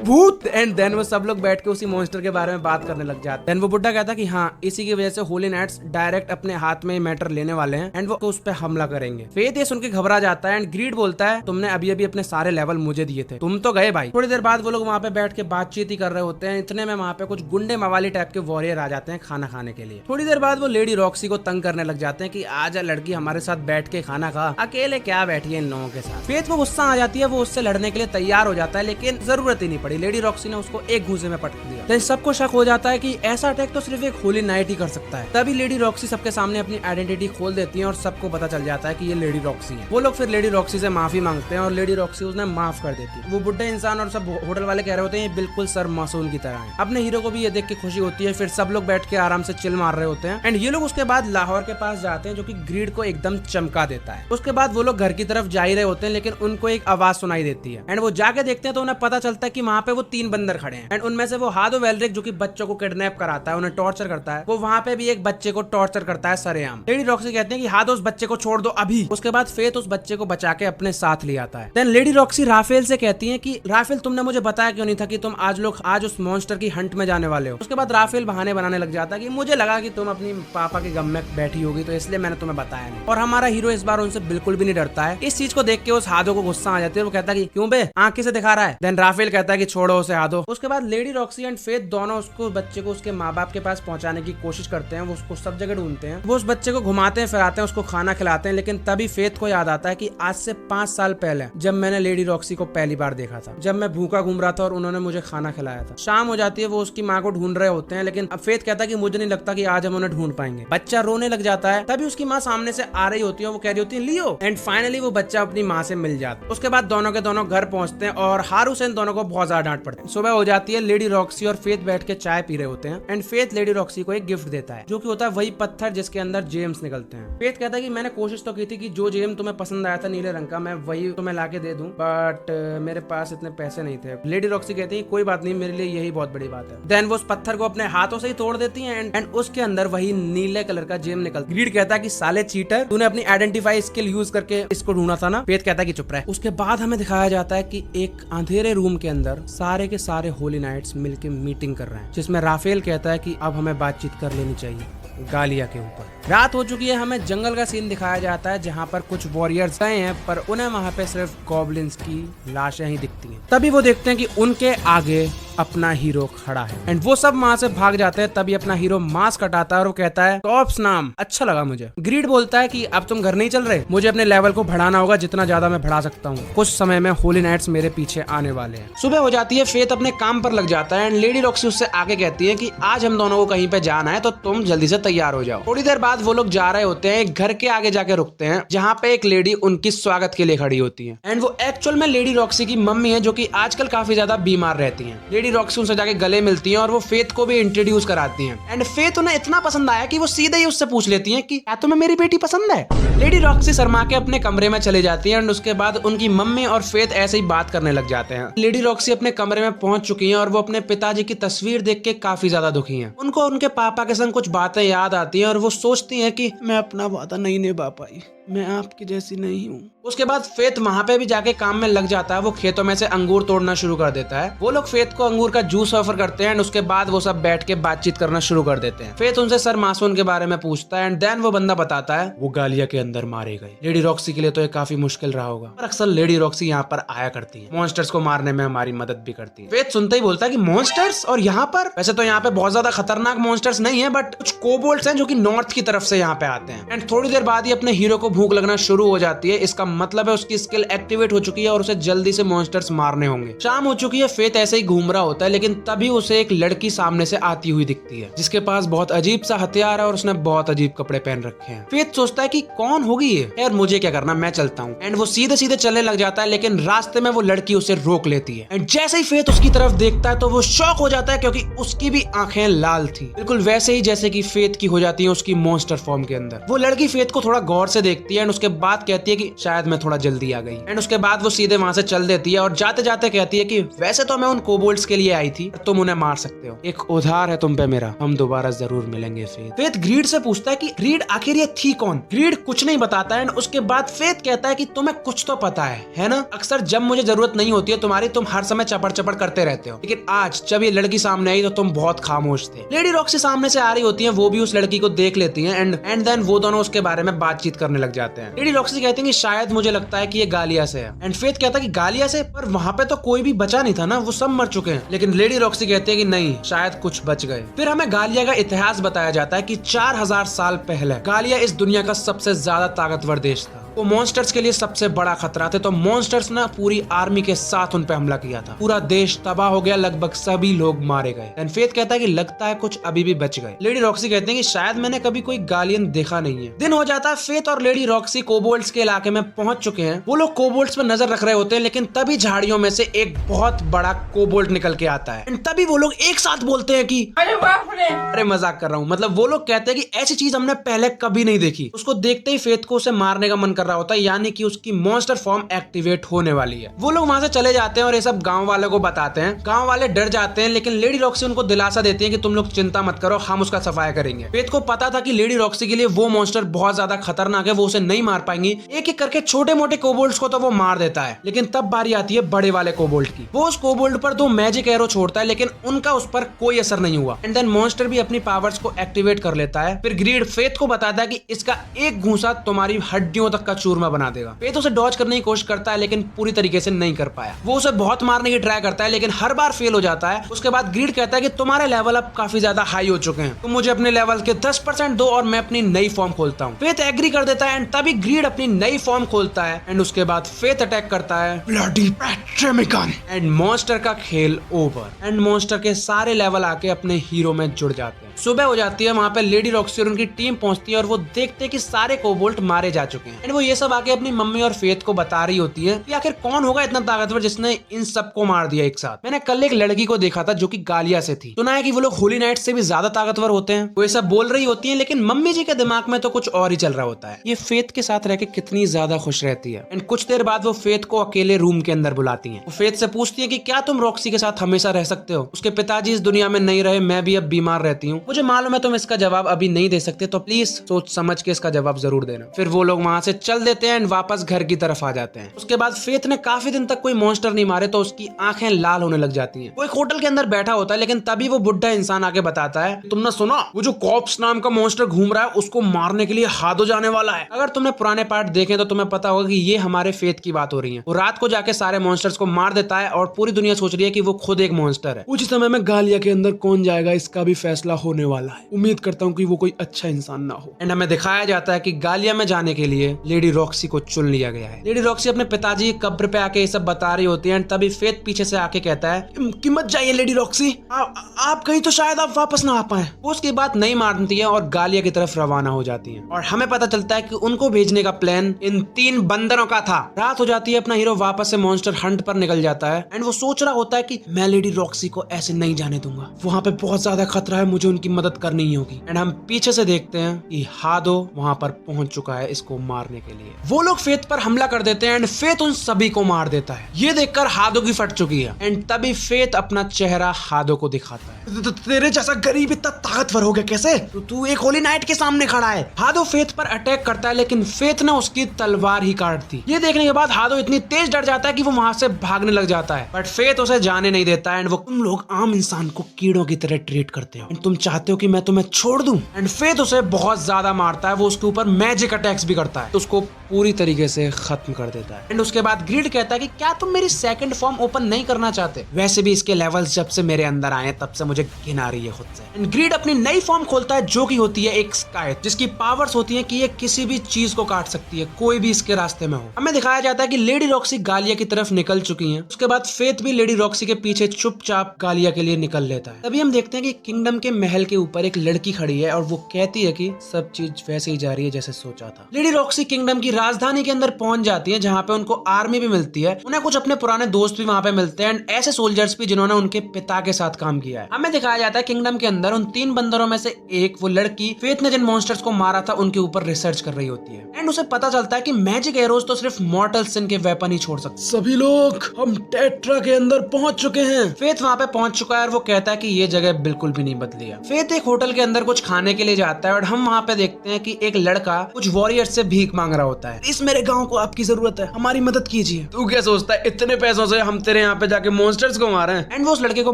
भूत। एंड देन वो सब लोग बैठ के उसी मॉन्स्टर के बारे में बात करने लग जाते हैं। देन वो बुड्ढा कहता है कि हाँ इसी की वजह से होली नाइट्स डायरेक्ट अपने हाथ में मैटर लेने वाले हैं एंड वो उस पर हमला करेंगे। फेथ ये सुन के घबरा जाता है एंड ग्रीड बोलता है तुमने अभी अभी अपने सारे लेवल मुझे दिए थे, तुम तो गए भाई। थोड़ी देर बाद वो लोग वहाँ पे बैठ के बातचीत ही कर रहे होते हैं। इतने में वहाँ पे कुछ गुंडे मवाली टाइप के वॉरियर आ जाते हैं खाना खाने के लिए। थोड़ी देर बाद वो लेडी रॉक्सी को तंग करने लग जाते हैं कि आजा लड़की हमारे साथ बैठ के खाना खा, अकेले क्या बैठी है इन लोगों के साथ। फेथ को गुस्सा आ जाती है, वो उससे लड़ने के लिए तैयार हो जाता है लेकिन जरूरत ही नहीं पड़ी, लेडी रॉक्सी ने उसको एक घूंसे में पटक दिया। तो सबको शक हो जाता है कि ऐसा अटैक तो सिर्फ एक होली नाइट ही कर सकता है। तभी लेडी रॉक्सी सबके सामने अपनी आइडेंटिटी खोल देती है और सबको पता चल जाता है कि ये लेडी रॉक्सी है। वो लोग फिर लेडी रॉक्सी से माफी मांगते हैं और लेडी रॉक्सी उन्हें माफ कर देती है। वो बुड्ढे इंसान और सब होटल वाले कह रहे होते हैं ये बिल्कुल सर मासूम की तरह है। अपने हीरो को भी ये देख के खुशी होती है। फिर सब लोग बैठ के आराम से चिल मार रहे होते हैं एंड ये लोग उसके बाद लाहौर के पास जाते हैं जो कि ग्रीड को एकदम चमका देता है। उसके बाद वो लोग घर की तरफ जा ही रहे होते हैं लेकिन उनको एक आवाज सुनाई देती है एंड वो जाके देखते हैं तो उन्हें पता चलता है कि वहाँ पे वो 3 बंदर खड़े हैं एंड उनमें से वो हादो वेलरिक जो कि बच्चों को किडनैप कराता है, उन्हें टॉर्चर करता है, वो वहाँ पे भी एक बच्चे को टॉर्चर करता है सरेआम। लेडी रॉक्सी कहते हैं कि हादो उस बच्चे को छोड़ दो अभी। उसके बाद फेथ उस बच्चे को बचा के अपने साथ ले आता है। देन लेडी रॉक्सी राफेल से कहती है कि राफेल तुमने मुझे बताया क्यों नहीं था कि तुम आज उस मॉन्स्टर की हंट में जाने वाले हो। उसके बाद राफेल बहाने बनाने लग जाता है कि मुझे लगा कि तुम अपनी पापा के गम में बैठी होगी तो इसलिए मैंने तुम्हें बताया नहीं। और हमारा हीरो इस बार उनसे बिल्कुल भी नहीं डरता है। इस चीज को देख के उस हादो को गुस्सा आ जाती है। वो कहता है कि क्यों बे आंख किसे दिखा रहा है? देन राफेल कहता है कि छोड़ो उसे हादो। उसके बाद लेडी रॉक्सी एंड फेथ दोनों उसको बच्चे को उसके माँ बाप के पास पहुंचाने की कोशिश करते हैं। वो उसको सब जगह ढूंढते हैं, वो उस बच्चे को घुमाते हैं फिराते हैं, उसको खाना खिलाते हैं। लेकिन तभी फेथ को याद आता है कि आज से 5 साल पहले जब मैंने लेडी रॉक्सी को पहली बार देखा था, जब मैं भूखा घूम रहा था और उन्होंने मुझे खाना खिलाया था। शाम हो जाती है, वो उसकी माँ को ढूंढ रहे होते हैं लेकिन अब फेथ कहता है कि मुझे नहीं लगता कि आज हम उन्हें ढूंढ पाएंगे। बच्चा रोने लग जाता है। तभी उसकी माँ सामने से आ रही होती है, वो कह रही होती है लियो। एंड फाइनली वो बच्चा अपनी माँ से मिल जाता है। उसके बाद दोनों के दोनों घर पहुंचते हैं और हारू से इन दोनों को बहुत ज्यादा डांट पड़ती है। सुबह हो जाती है, लेडी रॉक्सी और फेथ बैठ के चाय पी रहे होते हैं एंड फेथ लेडी रॉक्सी को एक गिफ्ट देता है जो कि होता है वही पत्थर जिसके अंदर जेम्स निकलते हैं। फेथ कहता है कि मैंने कोशिश तो की थी कि जो जेम तुम्हें पसंद आया था नीले रंग का, मैं वही तुम्हें लाके दे दूं, बट मेरे पास इतने पैसे नहीं थे। लेडी रॉक्सी कहती है कोई बात नहीं, मेरे लिए यही बहुत बड़ी बात जाते हैं। देन वो उस पत्थर को अपने हाथों से ही तोड़ देती हैं एंड उसके अंदर वही नीले कलर का जेम निकलता है। ग्रीड कहता है कि साले चीटर, तूने अपनी आइडेंटिफाई स्किल यूज करके इसको ढूंढा था ना। फेथ कहता है कि चुप रह। उसके बाद हमें दिखाया जाता है कि एक अंधेरे रूम के अंदर सारे के सारे होली नाइट्स मिलके मीटिंग कर रहे हैं, जिसमें राफेल कहता है कि अब हमें बातचीत कर लेनी चाहिए गालिया के ऊपर। रात हो चुकी है, हमें जंगल का सीन दिखाया जाता है जहाँ पर कुछ वॉरियर्स गए हैं, पर उन्हें वहाँ पे सिर्फ गॉब्लिन्स की लाशें ही दिखती हैं। तभी वो देखते हैं कि उनके आगे अपना हीरो खड़ा है एंड वो सब वहाँ से भाग जाते हैं। तभी अपना हीरो मास्क हटाता है और वो कहता है टॉप्स नाम अच्छा लगा मुझे। ग्रीड बोलता है कि अब तुम घर नहीं चल रहे, मुझे अपने लेवल को बढ़ाना होगा जितना ज्यादा मैं बढ़ा सकता हूँ। कुछ समय में होली नाइट्स मेरे पीछे आने वाले हैं। सुबह हो जाती है, फेथ अपने काम पर लग जाता है एंड लेडी रॉक्सी उससे आगे कहती है कि आज हम दोनों को कहीं पे जाना है तो तुम जल्दी से तैयार हो जाओ। थोड़ी देर बाद वो लोग जा रहे होते हैं, एक घर के आगे जाके रुकते हैं जहाँ पे एक लेडी उनकी स्वागत के लिए खड़ी होती है एंड वो एक्चुअल में लेडी रॉक्सी की मम्मी है, जो कि आजकल काफी ज्यादा बीमार रहती हैं। लेडी रॉक्सी उनसे जाके गले मिलती हैं और वो फेथ को भी इंट्रोड्यूस कराती हैं एंड फेथ उन्हें इतना पसंद आया कि वो सीधे ही उससे पूछ लेती हैं कि क्या तुम्हें मेरी बेटी पसंद है। लेडी रॉक्सी शर्मा के अपने कमरे में चली जाती है एंड उसके बाद उनकी मम्मी और फेथ ऐसे ही बात करने लग जाते हैं। लेडी रॉक्सी अपने कमरे में पहुंच चुकी हैं और वो अपने पिताजी की तस्वीर देख के काफी ज्यादा दुखी हैं। उनको उनके पापा के संग कुछ बातें याद आती हैं और वो सोचती हैं कि मैं अपना वादा नहीं निभा पाई, मैं आपकी जैसी नहीं हूँ। उसके बाद फेथ वहाँ पे भी जाके काम में लग जाता है। वो खेतों में से अंगूर तोड़ना शुरू कर देता है। वो लोग फेथ को अंगूर का जूस ऑफर करते हैं एंड उसके बाद वो सब बैठ के बातचीत करना शुरू कर देते हैं। फेथ उनसे सर मासून के बारे में पूछता है एंड देन वो बंदा बताता है वो गालिया के अंदर मारे गए। लेडी रॉक्सी के लिए तो ये काफी मुश्किल रहा होगा, पर अक्सर लेडी रॉक्सी यहाँ पर आया करती है, मॉन्स्टर्स को मारने में हमारी मदद भी करती है। फेथ सुनते ही बोलता है कि मॉन्स्टर्स, और यहाँ पर वैसे तो यहाँ पे बहुत ज्यादा खतरनाक मॉन्स्टर्स नहीं है, बट कुछ कोबोल्ड्स हैं जो कि नॉर्थ की तरफ से यहाँ पे आते हैं। एंड थोड़ी देर बाद ही अपने हीरो को भूख लगना शुरू हो जाती है। इसका मतलब है उसकी स्किल एक्टिवेट हो चुकी है और उसे जल्दी से मॉन्स्टर्स मारने होंगे। शाम हो चुकी है, फेथ ऐसे ही घूम रहा होता है, लेकिन तभी उसे एक लड़की सामने से आती हुई दिखती है जिसके पास बहुत अजीब सा हथियार है और उसने बहुत अजीब कपड़े पहन रखे हैं। फेथ सोचता है कि कौन होगी ये, यार मुझे क्या करना, मैं चलता हूँ। एंड वो सीधे सीधे चलने लग जाता है, लेकिन रास्ते में वो लड़की उसे रोक लेती है। एंड जैसे ही फेथ उसकी तरफ देखता है तो वो शॉक हो जाता है, क्योंकि उसकी भी आंखें लाल थी, बिल्कुल वैसे ही जैसे कि फेथ की हो जाती है उसकी मॉन्स्टर फॉर्म के अंदर। वो लड़की फेथ को थोड़ा गौर से देखती है एंड उसके बाद कहती है कि शायद मैं थोड़ा जल्दी आ गई। एंड उसके बाद वो सीधे वहां से चल देती है और जाते जाते कहती है कि वैसे तो मैं उन कोबोल्ड्स के लिए आई थी, तुम उन्हें मार सकते हो, एक उधार है तुम पे मेरा, हम दोबारा जरूर मिलेंगे। फेथ ग्रीड से पूछता है कि ग्रीड आखिर ये थी कौन। ग्रीड कुछ नहीं बताता है एंड उसके बाद फेथ कहता है कि तुम्हें कुछ तो पता है ना, अक्सर जब मुझे जरूरत नहीं होती है तुम्हारी, तुम हर समय चपड़ चपड़ करते रहते हो, लेकिन आज जब ये लड़की सामने आई तो तुम बहुत खामोश थे। लेडी रॉक्सी सामने से आ रही होती है, वो भी उस लड़की को देख लेती है एंड देन वो दोनों उसके बारे में बातचीत करने लग जाते हैं। लेडी रॉक्सी कहती है कि शायद मुझे लगता है कि ये गालिया से है। एंड फेथ कहता है कि गालिया से, पर वहाँ पे तो कोई भी बचा नहीं था ना, वो सब मर चुके हैं। लेकिन लेडी रॉक्सी कहती है कि नहीं, शायद कुछ बच गए। फिर हमें गालिया का इतिहास बताया जाता है कि 4000 साल पहले गालिया इस दुनिया का सबसे ज्यादा ताकतवर देश था। वो मॉन्स्टर्स के लिए सबसे बड़ा खतरा थे, तो मॉन्स्टर्स ने पूरी आर्मी के साथ उन पे हमला किया था। पूरा देश तबाह हो गया, लगभग सभी लोग मारे गए। एंड फेथ कहता है कि लगता है कुछ अभी भी बच गए। लेडी रॉक्सी कहते हैं कि शायद मैंने कभी कोई गालियन देखा नहीं है। दिन हो जाता है, फेथ और लेडी रॉक्सी कोबोल्ड्स के इलाके में पहुंच चुके हैं। वो लोग कोबोल्ड्स पर नजर रख रहे होते हैं, लेकिन तभी झाड़ियों में से एक बहुत बड़ा कोबोल्ड निकल के आता है। एंड तभी वो लोग एक साथ बोलते हैं कि अरे मजाक कर रहा हूँ, मतलब वो लोग कहते हैं कि ऐसी चीज हमने पहले कभी नहीं देखी। उसको देखते ही फेथ को उसे मारने का मन कर रहा होता है, यानी कि उसकी मॉन्स्टर फॉर्म एक्टिवेट होने वाली है। वो लोग वहां से चले जाते हैं और ये सब गांव वालों को बताते हैं। गांव वाले डर जाते हैं, लेकिन लेडी रॉक्सी उनको दिलासा देती है कि तुम लोग चिंता मत करो, हम उसका सफाया करेंगे। फेथ को पता था कि लेडी रॉक्सी के लिए वो मॉन्स्टर बहुत ज्यादा खतरनाक है, वो उसे नहीं मार पाएंगी। एक एक करके छोटे मोटे कोबोल्ड्स को तो वो मार देता है, लेकिन तब बारी आती है बड़े वाले कोबोल्ड की। वो उस कोबोल्ड पर 2 मैजिक एरो छोड़ता है, लेकिन उनका उस पर कोई असर नहीं हुआ। एंड देन मॉन्स्टर भी अपनी पावर्स को एक्टिवेट कर लेता है। फिर ग्रीड फेथ को बताता है कि इसका एक घूंसा तुम्हारी हड्डियों तक का चूरमा बना देगा। फेथ उसे डॉज करने की कोशिश करता है, लेकिन पूरी तरीके से नहीं कर पाया। वो उसे बहुत मारने की ट्राई करता है, लेकिन हर बार फेल हो जाता है। उसके बाद ग्रीड कहता है कि तुम्हारे लेवल अब काफी ज्यादा हाई हो चुके हैं, तुम मुझे अपने लेवल के 10% दो और मैं अपनी नई फॉर्म खोलता हूँ। फेथ एग्री कर देता है एंड तभी ग्रीड अपनी नई फॉर्म खोलता है एंड उसके बाद फेथ अटैक करता है ब्लडी पेट्रेमिकन एंड मॉन्स्टर का खेल ओवर। एंड मॉन्स्टर के सारे लेवल आके अपने हीरो में जुड़ जाते हैं। सुबह हो जाती है, वहाँ पे लेडी रॉक्सी और उनकी टीम पहुंचती है और वो देखते हैं कि सारे कोबोल्ट मारे जा चुके हैं। एंड वो ये सब आके अपनी मम्मी और फेथ को बता रही होती है कि आखिर कौन होगा इतना ताकतवर जिसने इन सबको मार दिया एक साथ। मैंने कल एक लड़की को देखा था जो कि गालिया से थी। सुना है कि वो लोग होली नाइट से भी ज्यादा ताकतवर होते हैं। वो ये सब बोल रही होती है, लेकिन मम्मी जी के दिमाग में तो कुछ और ही चल रहा होता है। ये फेथ के साथ रह के कितनी ज्यादा खुश रहती है। एंड कुछ देर बाद वो फेथ को अकेले रूम के अंदर बुलाती है। वो फेथ से पूछती है कि क्या तुम रॉक्सी के साथ हमेशा रह सकते हो? उसके पिताजी इस दुनिया में नहीं रहे, मैं भी अब बीमार रहती हूँ। मुझे मालूम है तुम इसका जवाब अभी नहीं दे सकते, तो प्लीज सोच समझ के इसका जवाब जरूर देना। फिर वो लोग वहाँ से चल देते हैं एंड वापस घर की तरफ आ जाते हैं। उसके बाद फेथ ने काफी दिन तक कोई मॉन्स्टर नहीं मारे तो उसकी आंखें लाल होने लग जाती हैं। वो एक होटल के अंदर बैठा होता है, लेकिन तभी वो बुढ़ा इंसान आके बताता है, तुमने सुना वो जो कॉप्स नाम का मॉन्स्टर घूम रहा है उसको मारने के लिए हादो जाने वाला है। अगर तुमने पुराने पार्ट देखे तो तुम्हें पता होगा कि ये हमारे फेथ की बात हो रही है। वो रात को जाके सारे मॉन्स्टर्स को मार देता है और पूरी दुनिया सोच रही है कि वो खुद एक मॉन्स्टर है। कुछ समय में गालिया के अंदर कौन जाएगा इसका भी फैसला होने वाला है। उम्मीद करता हूँ कि वो कोई अच्छा इंसान ना हो। एंड हमें दिखाया जाता है कि गालिया में जाने के लिए लेडी रॉक्सी को चुन लिया गया है। लेडी रॉक्सी अपने पिताजी की कब्र पे आके ये सब बता रही होती है। तभी फेथ पीछे से आके कहता है कि मत जाइए लेडी रॉक्सी, आप कहीं तो शायद आप वापस ना आ पाए। वो उसकी बात नहीं मानती है और गालिया की तरफ रवाना हो जाती है। और हमें पता चलता है कि उनको भेजने का प्लान इन 3 बंदरों का था। रात हो जाती है, अपना हीरो वापस से मॉन्स्टर हंट पर निकल जाता है। एंड वो सोच रहा होता है कि मैं लेडी रॉक्सी को ऐसे नहीं जाने दूंगा, वहाँ पे बहुत ज्यादा खतरा है, मुझे उनकी मदद करनी ही होगी। एंड हम पीछे से देखते हैं कि हादो वहाँ पर पहुंच चुका है इसको मारने के लिए। वो लोग फेथ पर हमला कर देते हैं एंड फेथ उन सभी को मार देता है। ये देखकर हादो की फट चुकी है। एंड तभी फेथ अपना चेहरा हादो को दिखाता है। तेरे जैसा गरीब इतना ताकतवर हो गया कैसे? तू एक होली नाइट के सामने खड़ा है। हादो फेथ पर अटैक करता है, लेकिन फेथ ने उसकी तलवार ही काट दी। ये देखने के बाद हादो इतनी तेज डर जाता है कि वो वहां से भागने लग जाता है, बट फेथ उसे जाने नहीं देता है। एंड वो, तुम लोग आम इंसान को कीड़ों की तरह ट्रीट करते हो एंड तुम चाहते हो कि मैं तुम्हें छोड़ दूं। एंड फेथ उसे बहुत ज्यादा मारता है। वो उसके ऊपर मैजिक अटैक्स भी करता है, तो उसको पूरी तरीके से खत्म कर देता है। एंड उसके बाद ग्रीड कहता है कि क्या तुम मेरी सेकंड फॉर्म ओपन नहीं करना चाहते? वैसे भी इसके लेवल्स जब से मेरे अंदर आए तब से मुझे घिन आ रही है खुद से। एंड ग्रीड अपनी नई फॉर्म खोलता है जो कि होती है एक स्काइथ, जिसकी पावर्स होती है कि ये किसी भी चीज को काट सकती है, कोई भी इसके रास्ते में हो। हमें दिखाया जाता है कि लेडी रॉक्सी गालिया की तरफ निकल चुकी है। उसके बाद फेथ भी लेडी रॉक्सी के पीछे चुपचाप गालिया के लिए निकल लेता है। तभी हम देखते हैं कि किंगडम के महल के ऊपर एक लड़की खड़ी है और वो कहती है कि सब चीज वैसे ही जा रही है जैसे सोचा था। लेडी रॉक्सी किंगडम की राजधानी के अंदर पहुंच जाती है, जहाँ पे उनको आर्मी भी मिलती है। उन्हें कुछ अपने पुराने दोस्त भी वहाँ पे मिलते हैं एंड ऐसे सोल्जर्स भी जिन्होंने उनके पिता के साथ काम किया है। हमें दिखाया जाता है किंगडम के अंदर उन 3 बंदरों में से एक, वो लड़की फेथ ने जिन मॉन्स्टर्स को मारा था उनके ऊपर रिसर्च कर रही होती है। एंड उसे पता चलता है कि मैजिक एरोज तो सिर्फ मॉर्टल्स इनके वेपन ही छोड़ सकते। सभी लोग, हम टेट्रा के अंदर पहुंच चुके हैं। फेथ वहाँ पे पहुंच चुका है और वो कहता है कि ये जगह बिल्कुल भी नहीं बदली है। फेथ एक होटल के अंदर कुछ खाने के लिए जाता है और हम वहाँ पे देखते हैं कि एक लड़का कुछ वॉरियर्स से भीख मांग रहा होता है। इस मेरे गाँव को आपकी जरूरत है, हमारी मदद कीजिए। तू क्या सोचता है इतने पैसों से हम तेरे यहाँ पे जाके मॉन्स्टर्स को मारे? एंड वो उस लड़के को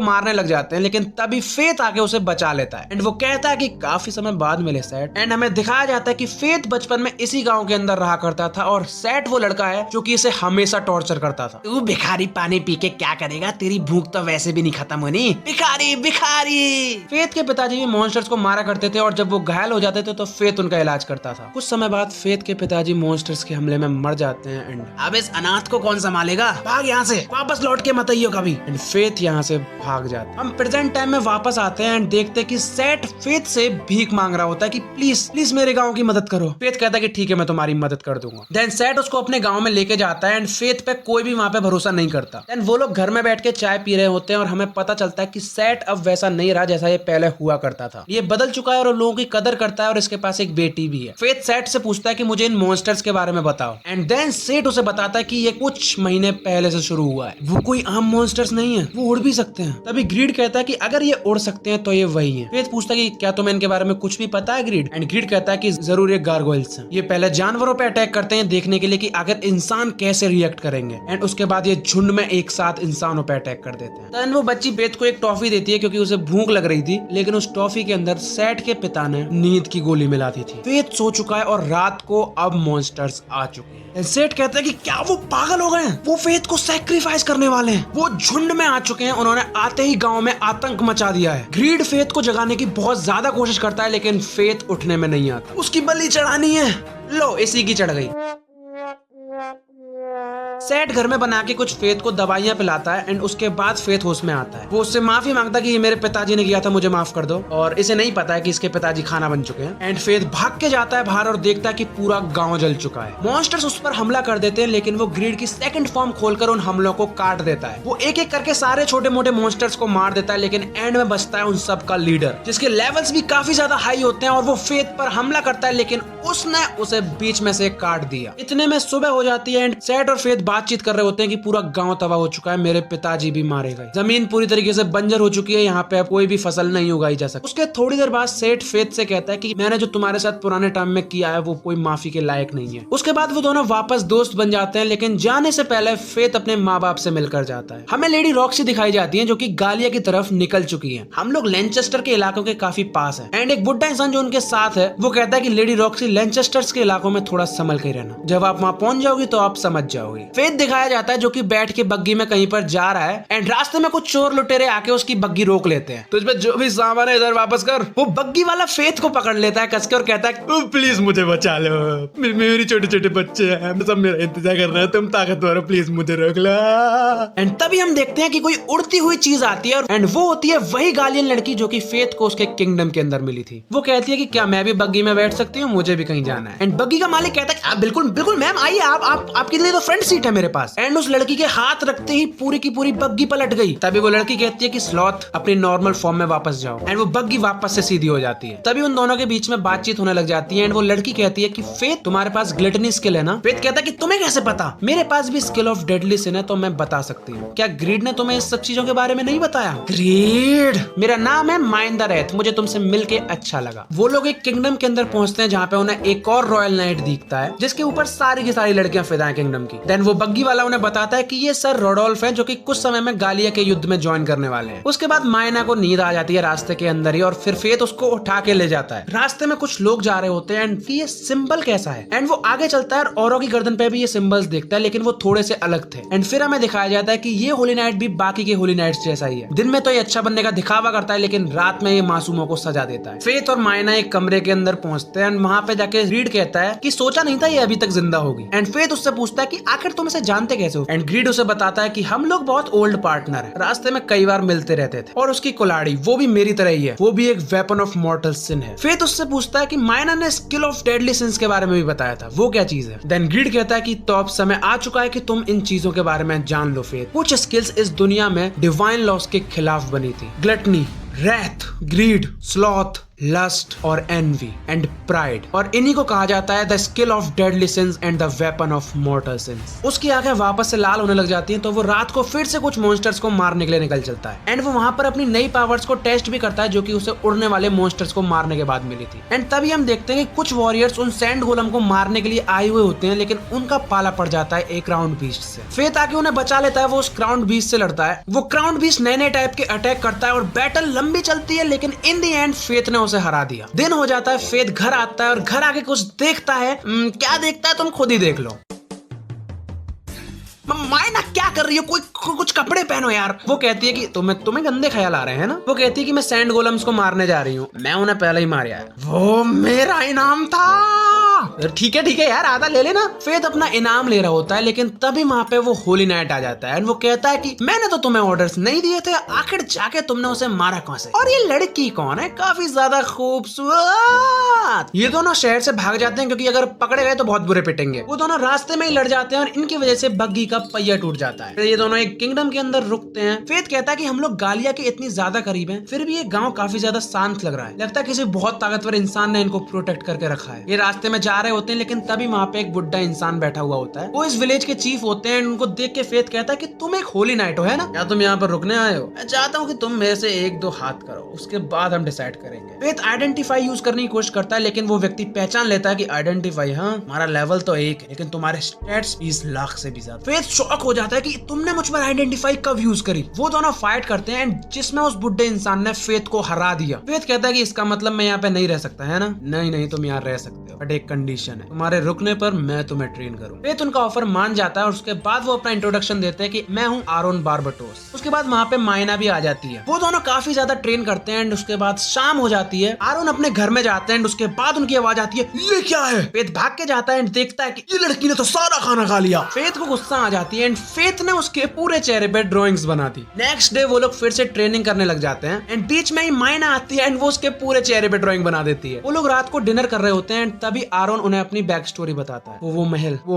मारने लग जाते हैं, लेकिन तभी फेथ आके उसे बचा लेता है। एंड वो कहता है कि काफी समय बाद मिले सेट। एंड हमें दिखाया जाता है कि फेथ बचपन में इसी गांव के अंदर रहा करता था और सेट वो लड़का है जो कि इसे हमेशा टॉर्चर करता था। तू भिखारी पानी पी के क्या करेगा, तेरी भूख तो वैसे भी नहीं खत्म होनी, भिखारी भिखारी। फेथ के पिताजी भी मॉन्स्टर्स को मारा करते थे और जब वो घायल हो जाते थे तो फेथ उनका इलाज करता था। कुछ समय बाद फेथ के पिताजी मॉन्स्टर्स के हमले में मर जाते हैं। एंड अब इस अनाथ को कौन संभालेगा, भाग यहाँ से, वापस लौट के मत आइयो कभी। एंड फेथ यहाँ से भाग जाता है। हम प्रेजेंट टाइम में वापस आते हैं एंड देखते हैं कि सेट फेथ से भीख मांग रहा होता है कि प्लीज प्लीज मेरे गांव की मदद करो। फेथ कहता है कि ठीक है मैं तुम्हारी मदद कर दूंगा। देन सेट उसको अपने गांव में लेके जाता है एंड फेथ पे कोई भी वहां पे भरोसा नहीं करता। देन वो लोग घर में बैठ के चाय पी रहे होते हैं और हमें पता चलता है कि सेट अब वैसा नहीं रहा जैसा ये पहले हुआ करता था। ये बदल चुका है और लोगों की कदर करता है और इसके पास एक बेटी भी है। फेथ सेट से पूछता है कि मुझे इन मॉन्स्टर्स के बारे में बताओ। एंड देन सेट उसे बताता है कि ये कुछ महीने पहले से शुरू हुआ है। वो कोई आम मॉन्स्टर्स नहीं है, वो उड़ भी सकते हैं। तभी ग्रीड कहता है कि अगर ये उड़ सकते हैं तो ये वही है। फेथ पूछता है कि क्या तुम्हें इनके बारे में कुछ भी पता है ग्रीड? एंड ग्रीड कहता है कि जरूर ये गारगोइल्स हैं। ये पहले जानवरों पे अटैक करते हैं देखने के लिए कि अगर इंसान कैसे रिएक्ट करेंगे एंड उसके बाद ये झुंड में एक साथ इंसानों पे अटैक कर देते हैं। देन वो बच्ची फेथ को एक टॉफी देती है क्योंकि उसे भूख लग रही थी, लेकिन उस टॉफी के अंदर सेट के पिता ने नींद की गोली मिला दी थी। फेथ सो चुका है और रात को अब मॉन्स्टर्स आ चुके हैं। सेट कहता है कि क्या वो पागल हो गए हैं, वो फेथ को सैक्रिफाइस करने वाले हैं। वो झुंड में आ चुके हैं, उन्होंने आते ही गांव में आतंक मचा दिया है। ग्रीड फेथ को जगाने की बहुत ज्यादा कोशिश करता है, लेकिन फेथ उठने में नहीं आता। उसकी बलि चढ़ानी है, लो इसी की चढ़ गई। सेठ घर में बना के कुछ फेथ को दवाइयां पिलाता है एंड उसके बाद फेथ होश में आता है। वो उससे माफी मांगता है कि ये मेरे पिताजी ने किया था, मुझे माफ कर दो, और इसे नहीं पता है कि इसके पिताजी खाना बन चुके हैं। एंड फेथ भाग के जाता है बाहर और देखता है कि पूरा गांव जल चुका है। मॉन्स्टर्स उस पर हमला कर देते हैं लेकिन वो ग्रीड की सेकंड फॉर्म खोलकर उन हमलों को काट देता है। वो एक एक करके सारे छोटे मोटे मॉन्स्टर्स को मार देता है लेकिन एंड में बचता है उन सब का लीडर, जिसके लेवल्स भी काफी ज्यादा हाई होते हैं, और वो फेथ पर हमला करता है लेकिन उसने उसे बीच में से काट दिया। इतने में सुबह हो जाती है एंड सेठ और फेथ बातचीत कर रहे होते हैं कि पूरा गांव तबाह हो चुका है, मेरे पिताजी भी मारे गए, जमीन पूरी तरीके से बंजर हो चुकी है, यहाँ पे अब कोई भी फसल नहीं उगाई जा सकती। उसके थोड़ी देर बाद सेठ फेथ से कहता है कि मैंने जो तुम्हारे साथ पुराने टाइम में किया है वो कोई माफी के लायक नहीं है। उसके बाद वो दोनों वापस दोस्त बन जाते हैं, लेकिन जाने से पहले फेथ अपने माँ बाप से मिलकर जाता है। हमें लेडी रॉक्सी दिखाई जाती है जो कि गालिया की तरफ निकल चुकी है। हम लोग लैनचेस्टर के इलाकों के काफी पास है एंड एक बुड्ढा इंसान जो उनके साथ है वो कहता है कि लेडी रॉक्सी लैनचेस्टर के इलाकों में थोड़ा संभल के रहना, जब आप वहाँ पहुंच जाओगी तो आप समझ जाओगी। फेथ दिखाया जाता है जो कि बैठ के बग्गी में कहीं पर जा रहा है एंड रास्ते में कुछ चोर लुटेरे आके उसकी बग्गी रोक लेते हैं। तो इसमें जो भी सामान है इधर वापस कर। वो बग्गी वाला फेथ को पकड़ लेता है कसके और कहता है प्लीज मुझे बचा लो, मेरी छोटे छोटे बच्चे हैं, सब मेरा इंतजार कर रहे हैं, तुम ताकतवर हो, प्लीज मुझे रोक लो। एंड तभी हम देखते हैं कि कोई उड़ती हुई चीज आती है एंड वो होती है वही गालियन लड़की जो कि फेथ को उसके किंगडम के अंदर मिली थी। वो कहती है कि क्या मैं भी बग्गी में बैठ सकती हूँ, मुझे भी कहीं जाना है। एंड बग्गी का मालिक कहता है बिल्कुल बिल्कुल मैम आइए, आपके लिए तो फ्रंट सीट है मेरे पास। एंड उस लड़की के हाथ रखते ही पूरी की पूरी बग्गी पलट गई। तभी वो लड़की कहती है कि स्लॉथ अपनी नॉर्मल फॉर्म में वापस जाओ एंड वो बग्गी वापस से सीधी हो जाती है। तभी उन दोनों के बीच में बातचीत होने लग जाती है एंड वो लड़की कहती है कि फेथ तुम्हारे पास ग्लिटनी स्किल है ना। फेथ कहता है कि तुम्हें कैसे पता, मेरे पास भी स्किल ऑफ डेडली सिन है तो मैं बता सकती हूँ। क्या ग्रीड ने तुम्हें इस सब चीजों के बारे में नहीं बताया? ग्रीड मेरा नाम है माइंड द रेथ, मुझे तुमसे मिलके अच्छा लगा। वो लोग एक किंगडम के अंदर पहुंचते हैं जहाँ पे उन्हें एक और रॉयल नाइट दिखता है जिसके ऊपर सारी की सारी लड़कियां फिदा है किंगडम की। देन वो बग्गी वाला उन्हें बताता है कि ये सर रोडोल्फ है जो कि कुछ समय में गालिया के युद्ध में ज्वाइन करने वाले हैं। उसके बाद मायना को नींद आ जाती है रास्ते के अंदर ही और फिर फेथ उसको उठा के ले जाता है। रास्ते में कुछ लोग जा रहे होते हैं एंड ये सिंबल कैसा है एंड वो आगे चलता है और औरों की गर्दन पे भी ये सिंबल्स देखता है लेकिन वो थोड़े से अलग थे। एंड फिर हमें दिखाया जाता है कि ये होली नाइट भी बाकी के होली नाइट्स जैसा ही है। दिन में तो ये अच्छा बनने का दिखावा करता है लेकिन रात में ये मासूमों को सजा देता है। फेथ और मायना एक कमरे के अंदर पहुंचते हैं एंड वहां पे जाके ग्रीड कहता है कि सोचा नहीं था ये अभी तक जिंदा होगी। एंड फेथ उससे पूछता है कि आखिर तुम इसे जानते कैसे हो? एंड ग्रीड उसे बताता है कि हम लोग बहुत ओल्ड पार्टनर है, रास्ते में कई बार मिलते रहते थे और उसकी कुल्हाड़ी वो भी मेरी तरह ही है, वो भी एक वेपन ऑफ मॉर्टल सिन है। फेथ उससे पूछता है कि मायना ने स्किल ऑफ डेडली सिंस के बारे में भी बताया था, वो क्या चीज है? देन ग्रीड कहता है कि तो अब समय आ चुका है कि तुम इन चीजों के बारे में जान लो फेथ। कुछ स्किल्स इस दुनिया में डिवाइन लॉस के खिलाफ बनी थी, gluttony, wrath, greed, sloth, lust और एनवी एंड प्राइड, और इन्हीं को कहा जाता है the skill of deadly sins and the weapon of mortal sins. उसकी आंखें वापस से लाल होने लग जाती हैं तो वो रात को फिर से कुछ मॉन्स्टर्स को मारने के लिए निकल चलता है एंड वो वहां पर अपनी नई पावर्स को टेस्ट भी करता है जो कि उसे उड़ने वाले मॉन्स्टर्स को मारने के बाद मिली थी। एंड तभी हम देखते हैं कि कुछ वॉरियर्स उन सैंड गोलम को मारने के लिए आए हुए होते हैं लेकिन उनका पाला पड़ जाता है एक क्राउन बीस्ट से। फेथ आके उन्हें बचा लेता है, वो उस क्राउन बीस्ट से लड़ता है। वो क्राउन बीस्ट नए नए टाइप के अटैक करता है और बैटल लंबी चलती है लेकिन इन दी एंड फेथ ने उसे हरा दिया। दिन हो जाता है, फेथ घर आता है और घर आके कुछ देखता है। क्या देखता है तुम खुद ही देख लो। मायना क्या कर रही हो, कुछ कपड़े पहनो यार। वो कहती है कि तुम्हें गंदे ख्याल आ रहे हैं ना। वो कहती है कि मैं सैंड गोलम्स को मारने जा रही हूँ, मैं उन्हें पहले ही मार आया, वो मेरा इनाम था। ठीक है यार, आधा ले लेना। फेथ अपना इनाम ले रहा होता है लेकिन तभी वहाँ पे वो होली नाइट आ जाता है। वो कहता है कि मैंने तो तुम्हें ऑर्डर्स नहीं दिए थे, आखिर जाके तुमने उसे मारा कौन से? और ये लड़की कौन है? काफी ज्यादा खूबसूरत। ये दोनों शहर से भाग जाते हैं क्योंकि अगर पकड़े गए तो बहुत बुरे पिटेंगे। वो दोनों रास्ते में ही लड़ जाते हैं और इनकी वजह से बग्गी का पहिया टूट जाता है। ये दोनों एक किंगडम के अंदर रुकते हैं। फेथ कहता है कि हम लोग गालिया के इतनी ज्यादा करीब हैं, फिर भी ये गांव काफी ज्यादा शांत लग रहा है। लगता है किसी बहुत ताकतवर इंसान ने इनको प्रोटेक्ट करके रखा है। ये रास्ते में जा रहे होते हैं लेकिन तभी वहाँ पे एक बुढ़ा इंसान बैठा हुआ होता है। वो इस विलेज के चीफ होते हैं। उनको देख के फेथ कहता है कि तुम एक होली नाइट हो, है ना? क्या तुम यहाँ पर रुकने आए हो? मैं चाहता हूँ कि तुम मेरे से एक दो हाथ करो, उसके बाद हम डिसाइड करेंगे। फेथ आइडेंटिफाई यूज करने की कोशिश करता है लेकिन वो व्यक्ति पहचान लेता है कि आइडेंटिफाई, हाँ हमारा लेवल तो एक है लेकिन तुम्हारे स्टेट्स 20 लाख से भी ज्यादा। फेथ शॉक हो जाता है कि तुमने मुझ पर आइडेंटिफाई कब यूज करी। वो दोनों फाइट करते हैं जिसमें उस बुढ़े इंसान ने फेथ को हरा दिया। फेथ कहता है कि इसका मतलब मैं यहाँ पे नहीं रह सकता, है ना? नहीं तुम यहाँ रह सकते हो बट एक कंडीशन है, तुम्हारे रुकने पर मैं तुम्हें ट्रेन करूँ। फेथ उनका ऑफर मान जाता है और उसके बाद वो अपना इंट्रोडक्शन देते हैं कि मैं हूँ आरोन बारबाटोस। उसके बाद वहाँ पे मायना भी आ जाती है। वो दोनों काफी ज्यादा ट्रेन करते हैं एंड उसके बाद शाम हो जाती है। आरोन अपने घर में जाते हैं एंड उसके बाद उनकी आवाज आती है, ये क्या है? फेथ भाग के जाता है एंड देखता है कि ये लड़की ने तो सारा खाना खा लिया। फेथ को गुस्सा आ जाती है एंड फेथ ने उसके पूरे चेहरे पे ड्राइंग्स बना दी। नेक्स्ट डे वो लोग फिर से ट्रेनिंग करने लग जाते हैं एंड बीच में ही मायना आती है एंड वो उसके पूरे चेहरे पे ड्राइंग बना देती है। वो लोग रात को डिनर कर रहे होते हैं एंड तभी आरोन उन्हें अपनी बैक स्टोरी बताता है। वो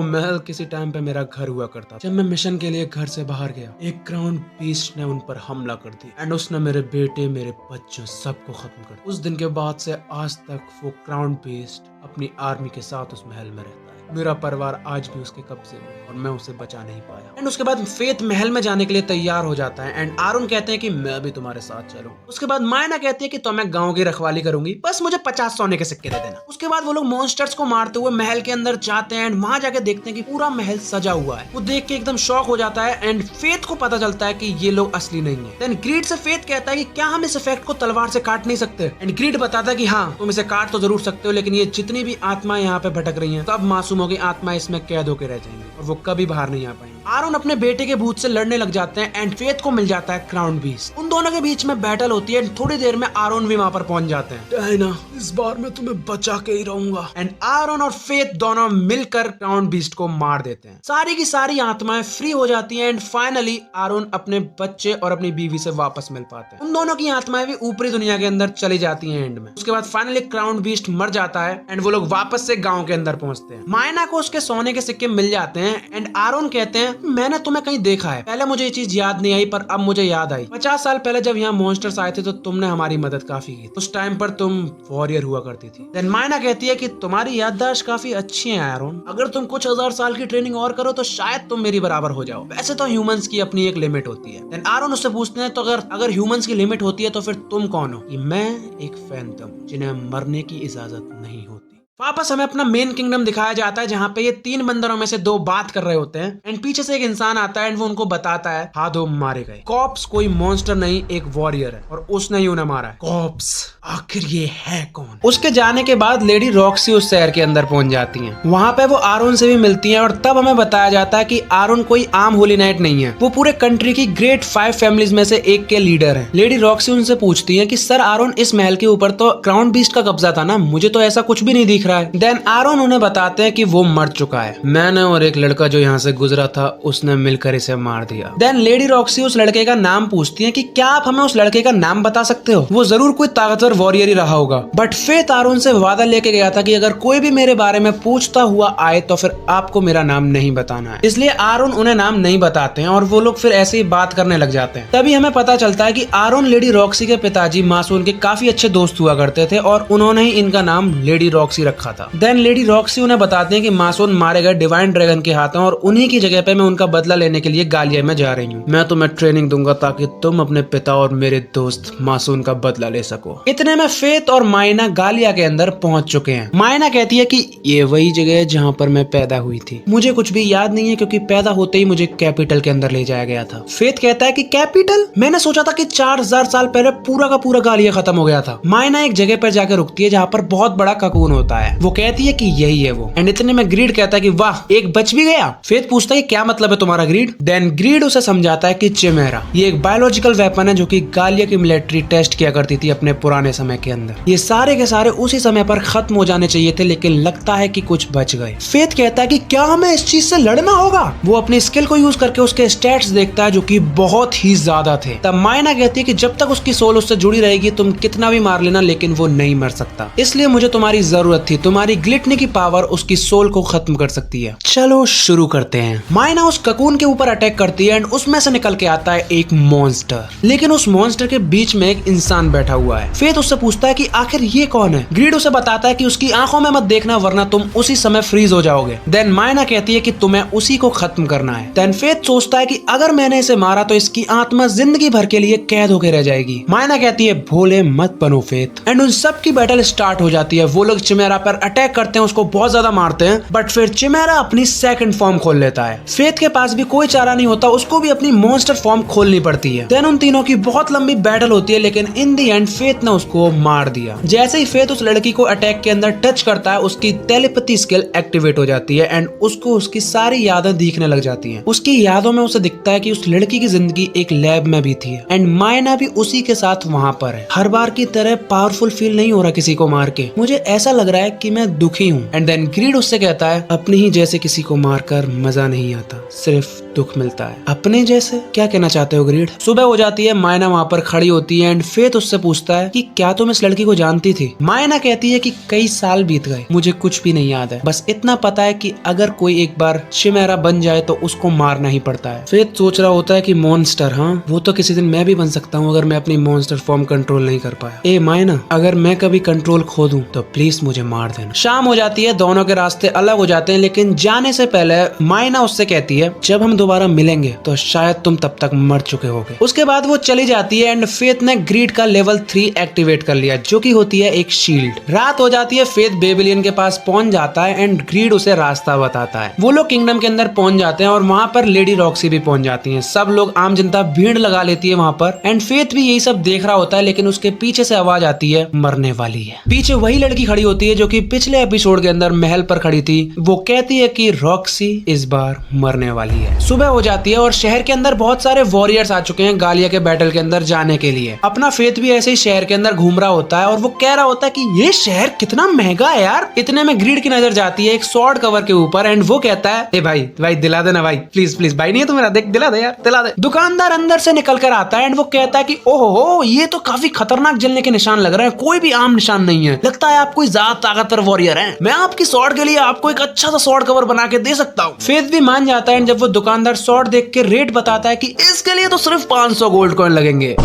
महल किसी टाइम पे मेरा घर हुआ करता था। जब मैं मिशन के लिए घर से बाहर गया, एक क्राउन बीस्ट ने उन पर हमला कर दिया एंड उसने मेरे बेटे, मेरे बच्चों सबको खत्म कर दिया। उस दिन के बाद से आज तक वो क्राउन बीस्ट अपनी आर्मी के साथ उस महल में रहता है। मेरा परिवार आज भी उसके कब्जे में और मैं उसे बचा नहीं पाया। एंड उसके बाद फेथ महल में जाने के लिए तैयार हो जाता है एंड आरोन कहते हैं कि मैं भी तुम्हारे साथ चलूं। उसके बाद मायना कहती है कि तो मैं गांव की रखवाली करूंगी, बस मुझे 50 सोने के सिक्के दे देना। उसके बाद वो लोग मॉन्स्टर्स को मारते हुए महल के अंदर जाते हैं एंड वहां जाके देखते हैं कि पूरा महल सजा हुआ है। वो देख के एकदम शॉक हो जाता है एंड फेथ को पता चलता है कि ये लोग असली नहीं है। देन ग्रीड से फेथ कहता है कि क्या हम इस इफेक्ट को तलवार से काट नहीं सकते? एंड ग्रीड बताता है कि हाँ, तुम इसे काट तो जरूर सकते हो, लेकिन ये जितनी भी आत्माएं यहाँ पे भटक रही हैं, सब मासूमों की आत्मा इसमें कैद होकर रह जाएंगे और वो कभी बाहर नहीं आ पाएंगे। आरोन अपने बेटे के भूत से लड़ने लग जाते हैं एंड फेथ को मिल जाता है क्राउन बीस्ट। उन दोनों के बीच में बैटल होती है। थोड़ी देर में आरोन भी वहां पर पहुंच जाते हैं। डायना, इस बार मैं तुम्हें बचा के ही रहूंगा। एंड आरोन और फेथ दोनों मिलकर क्राउन बीस्ट को मार देते हैं। सारी की सारी आत्माएं फ्री हो जाती हैं एंड फाइनली आरोन अपने बच्चे और अपनी बीवी से वापस मिल पाते हैं। उन दोनों की आत्माएं भी ऊपरी दुनिया के अंदर चली जाती हैं एंड में। उसके बाद फाइनली क्राउन बीस्ट मर जाता है एंड वो लोग वापस से गाँव के अंदर पहुंचते हैं। मायना को उसके सोने के सिक्के मिल जाते हैं एंड आरोन कहते हैं, मैंने तुम्हें कहीं देखा है, पहले मुझे ये चीज याद नहीं आई पर अब मुझे याद आई। 50 साल पहले जब यहाँ मॉन्स्टर्स आए थे तो तुमने हमारी मदद काफी की। उस टाइम पर तुम वॉरियर हुआ करती थी। देन मायना कहती है कि तुम्हारी याददाश्त काफी अच्छी है आरोन, अगर तुम कुछ 1000 साल की ट्रेनिंग और करो तो शायद तुम मेरी बराबर हो जाओ। वैसे तो ह्यूमंस की अपनी एक लिमिट होती है। देन आरोन उससे पूछते हैं, तो अगर ह्यूमंस की लिमिट होती है तो फिर तुम कौन हो? कि मैं एक फैंटम जिन्हें मरने की इजाजत नहीं होती। वापस हमें अपना मेन किंगडम दिखाया जाता है जहाँ पे ये 3 बंदरों में से 2 बात कर रहे होते हैं एंड पीछे से एक इंसान आता है एंड वो उनको बताता है, हाँ 2 मारे गए। कॉप्स कोई मॉन्स्टर नहीं, एक वॉरियर है और उसने ही उन्हें मारा है। कॉप्स, आखिर ये है कौन? उसके जाने के बाद लेडी रॉक्सी उस शहर के अंदर पहुंच जाती हैं। वहाँ पे वो आरोन से भी मिलती हैं और तब हमें बताया जाता है कि आरोन कोई आम होली नाइट नहीं है, वो पूरे कंट्री की ग्रेट 5 फैमिलीज में से एक के लीडर है। लेडी रॉक्सी उनसे पूछती है कि सर आरोन, इस महल के ऊपर तो क्राउन बीस्ट का कब्जा था ना, मुझे तो ऐसा कुछ भी नहीं दिख रहा है। देन आरोन उन्हें बताते हैं कि वो मर चुका है, मैंने और एक लड़का जो यहाँ से गुजरा था उसने मिलकर इसे मार दिया। देन लेडी रॉक्सी उस लड़के का नाम पूछती है कि क्या आप हमें उस लड़के का नाम बता सकते हो? वो जरूर कोई ताकतवर वॉरियर ही रहा होगा। बट फेथ आरोन से वादा लेके गया था कि अगर कोई भी मेरे बारे में पूछता हुआ आए तो फिर आपको मेरा नाम नहीं बताना है। इसलिए आरोन उन्हें नाम नहीं बताते हैं और वो लोग फिर ऐसे ही बात करने लग जाते हैं। तभी हमें पता चलता है कि आरोन लेडी रॉक्सी के पिताजी मासून के काफी अच्छे दोस्त हुआ करते थे और उन्होंने ही इनका नाम लेडी रॉक्सी रखा था। देन लेडी रॉक्सी उन्हें बताते हैं कि मासून मारे गए डिवाइन ड्रैगन के हाथों और उन्हीं की जगह पे मैं उनका बदला लेने के लिए गालिया में जा रही हूँ। मैं तुम्हें ट्रेनिंग दूंगा ताकि तुम अपने पिता और मेरे दोस्त मासून का बदला ले सको। इतने में फेथ और मायना गालिया के अंदर पहुंच चुके हैं। मायना कहती है कि ये वही जगह है जहाँ पर मैं पैदा हुई थी, मुझे कुछ भी याद नहीं है क्योंकि पैदा होते ही मुझे कैपिटल के अंदर ले जाया गया था। फेथ कहता है कि कैपिटल? मैंने सोचा था कि 4000 साल पहले पूरा का पूरा गालिया खत्म हो गया था। मायना एक जगह पर जाकर रुकती है जहाँ पर बहुत बड़ा ककून होता है। वो कहती है कि यही है वो। एंड इतने में ग्रीड कहता है कि वाह, एक बच भी गया। फेथ पूछता है क्या मतलब है तुम्हारा ग्रीड? देन ग्रीड उसे समझाता है कि चिमेरा ये एक बायोलॉजिकल वेपन है जो कि गालिया की मिलिट्री टेस्ट किया करती थी अपने पुराने समय के अंदर। ये सारे के सारे उसी समय पर खत्म हो जाने चाहिए थे लेकिन लगता है कि कुछ बच गए। फेथ कहता है कि क्या हमें इस चीज से लड़ना होगा? वो अपनी स्किल को यूज करके उसके स्टैट्स देखता है जो कि बहुत ही ज्यादा थे। तब मायना कहती है कि जब तक उसकी सोल उससे जुड़ी रहेगी तुम कितना भी मार लेना लेकिन वो नहीं मर सकता, इसलिए मुझे तुम्हारी जरूरत थी। तुम्हारी ग्लिटनी की पावर उसकी सोल को खत्म कर सकती है। चलो शुरू करते हैं। मायना उस ककून के ऊपर अटैक करती है एंड उसमें से निकल के आता है एक मॉन्स्टर, लेकिन उस मॉन्स्टर के बीच में एक इंसान बैठा हुआ है। फेथ उससे पूछता है कि आखिर ये कौन है? ग्रीड उसे बताता है कि उसकी आंखों में मत देखना वरना तुम उसी समय फ्रीज हो जाओगे। देन मायना कहती है कि तुम्हें उसी को खत्म करना है। देन फेथ सोचता है कि अगर मैंने इसे मारा तो इसकी आत्मा जिंदगी भर के लिए कैद होकर रह जाएगी। मायना कहती है भोले मत बनो फेथ। एंड उन सब की बैटल स्टार्ट हो जाती है। वो लोग चिमेरा पर अटैक करते हैं, उसको बहुत ज्यादा मारते हैं, बट फिर चिमेरा अपनी सेकंड फॉर्म खोल लेता है। फेथ के पास भी कोई चारा नहीं होता, उसको भी अपनी मॉन्स्टर फॉर्म खोलनी पड़ती है। देन उन तीनों की बहुत लंबी बैटल होती है, लेकिन इन दी एंड फेथ ने उसको मार दिया। जैसे ही फेथ उस लड़की को अटैक के अंदर टच करता है, उसकी टेलीपैथी स्किल एक्टिवेट हो जाती है एंड उसको उसकी सारी यादें दिखने लग जाती हैं। उसकी यादों में उसे दिखता है कि उस लड़की की जिंदगी एक लैब में भी थी एंड मायना भी उसी के साथ वहाँ पर है। हर बार की तरह पावरफुल फील नहीं हो रहा किसी को मार के, मुझे ऐसा लग रहा है कि मैं दुखी हूँ। एंड देन ग्रीड उससे कहता है, अपने ही जैसे किसी को मारकर मजा नहीं आता, सिर्फ दुख मिलता है। अपने जैसे क्या कहना चाहते हो ग्रीड? सुबह हो जाती है, मायना वहाँ पर खड़ी होती है एंड फेथ उससे पूछता है कि क्या तुम इस लड़की को जानती थी? मायना कहती है कि कई साल बीत गए, मुझे कुछ भी नहीं याद है, बस इतना पता है कि अगर कोई एक बार चिमेरा बन जाए तो उसको मारना ही पड़ता है। फेथ सोच रहा होता है कि मॉन्स्टर, हाँ वो तो किसी दिन मैं भी बन सकता हूँ अगर मैं अपनी मॉन्स्टर फॉर्म कंट्रोल नहीं कर पाया। ए मायना, अगर मैं कभी कंट्रोल खो दूं तो प्लीज मुझे मार देना। शाम हो जाती है, दोनों के रास्ते अलग हो जाते हैं, लेकिन जाने से पहले मायना उससे कहती है, जब हम दोबारा मिलेंगे तो शायद तुम तब तक मर चुके होगे। उसके बाद वो चली जाती है एंड फेथ ने ग्रीड का लेवल 3 एक्टिवेट कर लिया, जो कि होती है एक शील्ड। रात हो जाती है, फेथ बेबिलियन के पास पहुंच जाता है एंड ग्रीड उसे रास्ता बताता है। वो लोग किंगडम के अंदर पहुंच जाते हैं और वहाँ पर लेडी रॉक्सी भी पहुंच जाती है। सब लोग, आम जनता भीड़ लगा लेती है वहाँ पर एंड फेथ भी यही सब देख रहा होता है, लेकिन उसके पीछे से आवाज आती है, मरने वाली है। पीछे वही लड़की खड़ी होती है जो कि पिछले एपिसोड के अंदर महल पर खड़ी थी। वो कहती है कि रॉक्सी इस बार मरने वाली है। सुबह हो जाती है और शहर के अंदर बहुत सारे वॉरियर्स आ चुके हैं गालिया के बैटल के अंदर जाने के लिए। अपना फेथ भी ऐसे ही शहर के अंदर घूम रहा होता है और वो कह रहा होता है कि ये शहर कितना महंगा है यार। इतने में ग्रीड की नजर जाती है एक स्वॉर्ड कवर के ऊपर एंड वो कहता है, ए भाई भाई दिला देना भाई, प्लीज प्लीज, भाई नहीं है तो मेरा, देख दिला दे यार, दिला दे। दुकानदार अंदर से निकल कर आता है एंड वो कहता है कि ओहो, ये तो काफी खतरनाक जलने के निशान लग रहे हैं, कोई भी आम निशान नहीं है, लगता है आप कोई ज्यादा ताकतवर वॉरियर हैं। मैं आपकी स्वॉर्ड के लिए आपको एक अच्छा सा स्वॉर्ड कवर बना के दे सकता हूँ। फेथ भी मान जाता है जब वो दुकानदार स्वॉर्ड देख के रेट बताता है कि इसके लिए तो सिर्फ 500 गोल्ड कॉइन लगेंगे।